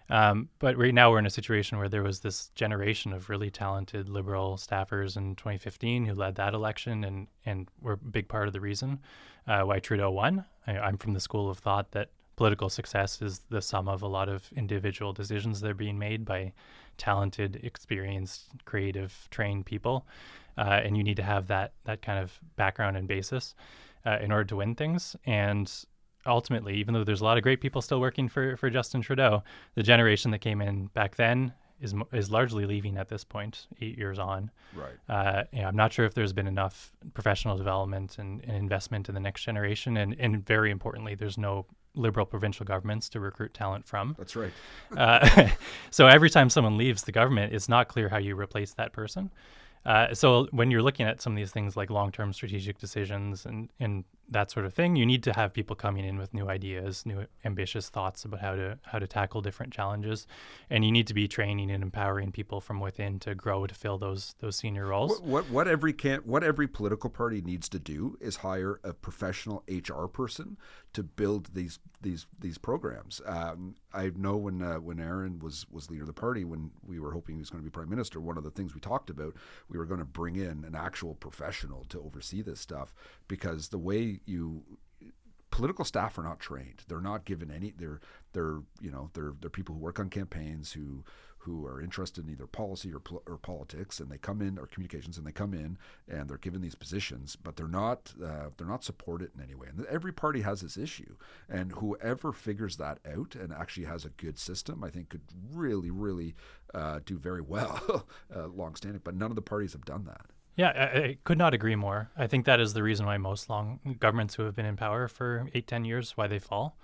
But right now we're in a situation where there was this generation of really talented Liberal staffers in 2015 who led that election and were a big part of the reason why Trudeau won. I'm from the school of thought that political success is the sum of a lot of individual decisions that are being made by talented, experienced, creative, trained people. And you need to have that kind of background and basis in order to win things. And ultimately, even though there's a lot of great people still working for Justin Trudeau, the generation that came in back then is largely leaving at this point, 8 years on. Right. I'm not sure if there's been enough professional development and investment in the next generation. And very importantly, there's no Liberal provincial governments to recruit talent from. That's right. So every time someone leaves the government, it's not clear how you replace that person. So when you're looking at some of these things like long-term strategic decisions and that sort of thing, you need to have people coming in with new ideas, new ambitious thoughts about how to tackle different challenges, and you need to be training and empowering people from within to grow to fill those senior roles. What every political party needs to do is hire a professional HR person to build these programs. I know when Aaron was leader of the party, when we were hoping he was going to be prime minister, one of the things we talked about, we were going to bring in an actual professional to oversee this stuff, because the way political staff are not trained. They're not given any. They're people who work on campaigns who are interested in either policy or politics, and they come in, or communications, and they come in and they're given these positions, but they're not supported in any way. And every party has this issue, and whoever figures that out and actually has a good system, I think, could really, really do very well, long-standing. But none of the parties have done that. Yeah, I could not agree more. I think that is the reason why most long governments who have been in power for 8-10 years, why they fall.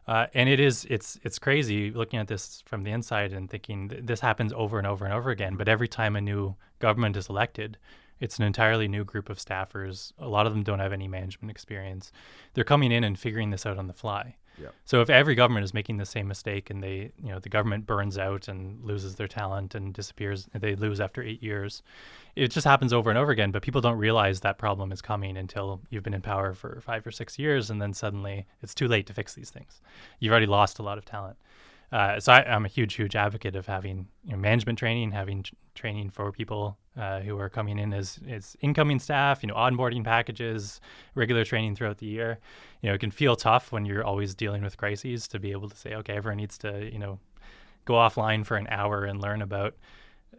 And it's crazy looking at this from the inside and thinking this happens over and over and over again. But every time a new government is elected, it's an entirely new group of staffers. A lot of them don't have any management experience. They're coming in and figuring this out on the fly. Yeah. So if every government is making the same mistake and the government burns out and loses their talent and disappears, they lose after 8 years, it just happens over and over again. But people don't realize that problem is coming until you've been in power for 5 or 6 years, and then suddenly it's too late to fix these things. You've already lost a lot of talent. So I'm a huge advocate of having management training, having training for people who are coming in as incoming staff, onboarding packages, regular training throughout the year. It can feel tough when you're always dealing with crises to be able to say, okay, everyone needs to, go offline for an hour and learn about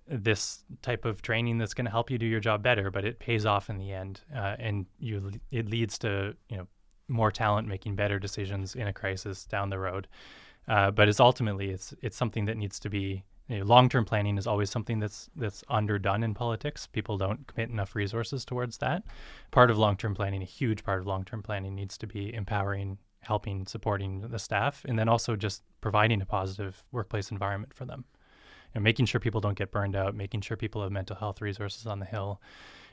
this type of training that's going to help you do your job better, but it pays off in the end. And it leads to, more talent making better decisions in a crisis down the road. But it's ultimately something that needs to be, long-term planning is always something that's underdone in politics. People don't commit enough resources towards that. Part of long-term planning, a huge part of long-term planning, needs to be empowering, helping, supporting the staff, and then also just providing a positive workplace environment for them. Making sure people don't get burned out, making sure people have mental health resources on the Hill.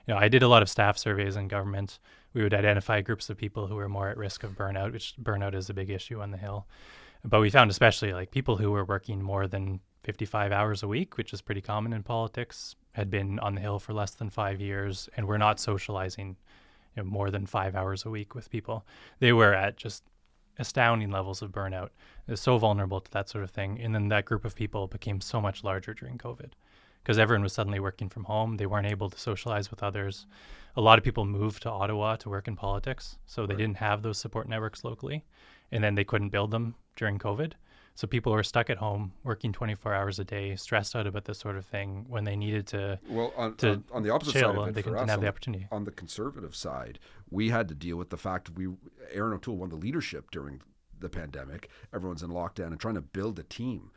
I did a lot of staff surveys in government. We would identify groups of people who were more at risk of burnout, which burnout is a big issue on the Hill. But we found especially like people who were working more than 55 hours a week, which is pretty common in politics, had been on the Hill for less than 5 years and were not socializing more than 5 hours a week with people. They were at just astounding levels of burnout. They're so vulnerable to that sort of thing. And then that group of people became so much larger during COVID because everyone was suddenly working from home. They weren't able to socialize with others. A lot of people moved to Ottawa to work in politics, so they didn't have those support networks locally, and then they couldn't build them during COVID. So people were stuck at home working 24 hours a day, stressed out about this sort of thing when they needed to. Well, on the opposite side of it, they didn't have the opportunity. On the conservative side, we had to deal with the fact Aaron O'Toole won the leadership during the pandemic. Everyone's in lockdown and trying to build a team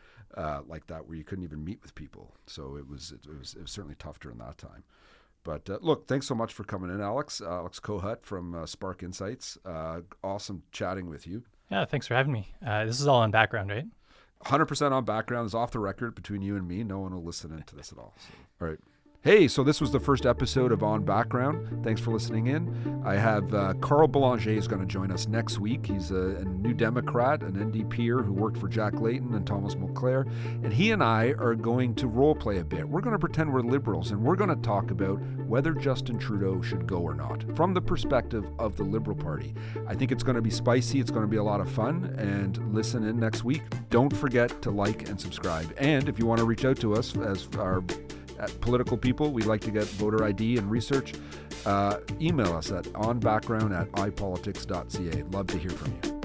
like that where you couldn't even meet with people. So it was certainly tough during that time. But look, thanks so much for coming in, Alex. Alex Kohut from Spark Insights. Awesome chatting with you. Yeah, thanks for having me. This is all on background, right? 100% on background. It's off the record between you and me. No one will listen into this at all. So, all right. Hey, so this was the first episode of On Background. Thanks for listening in. I have Carl Belanger is going to join us next week. He's a New Democrat, an NDPer who worked for Jack Layton and Thomas Mulcair. And he and I are going to role play a bit. We're going to pretend we're liberals, and we're going to talk about whether Justin Trudeau should go or not from the perspective of the Liberal Party. I think it's going to be spicy. It's going to be a lot of fun. And listen in next week. Don't forget to like and subscribe. And if you want to reach out to us as our political people, we'd like to get voter ID and research. Email us at onbackground@ipolitics.ca. Love to hear from you.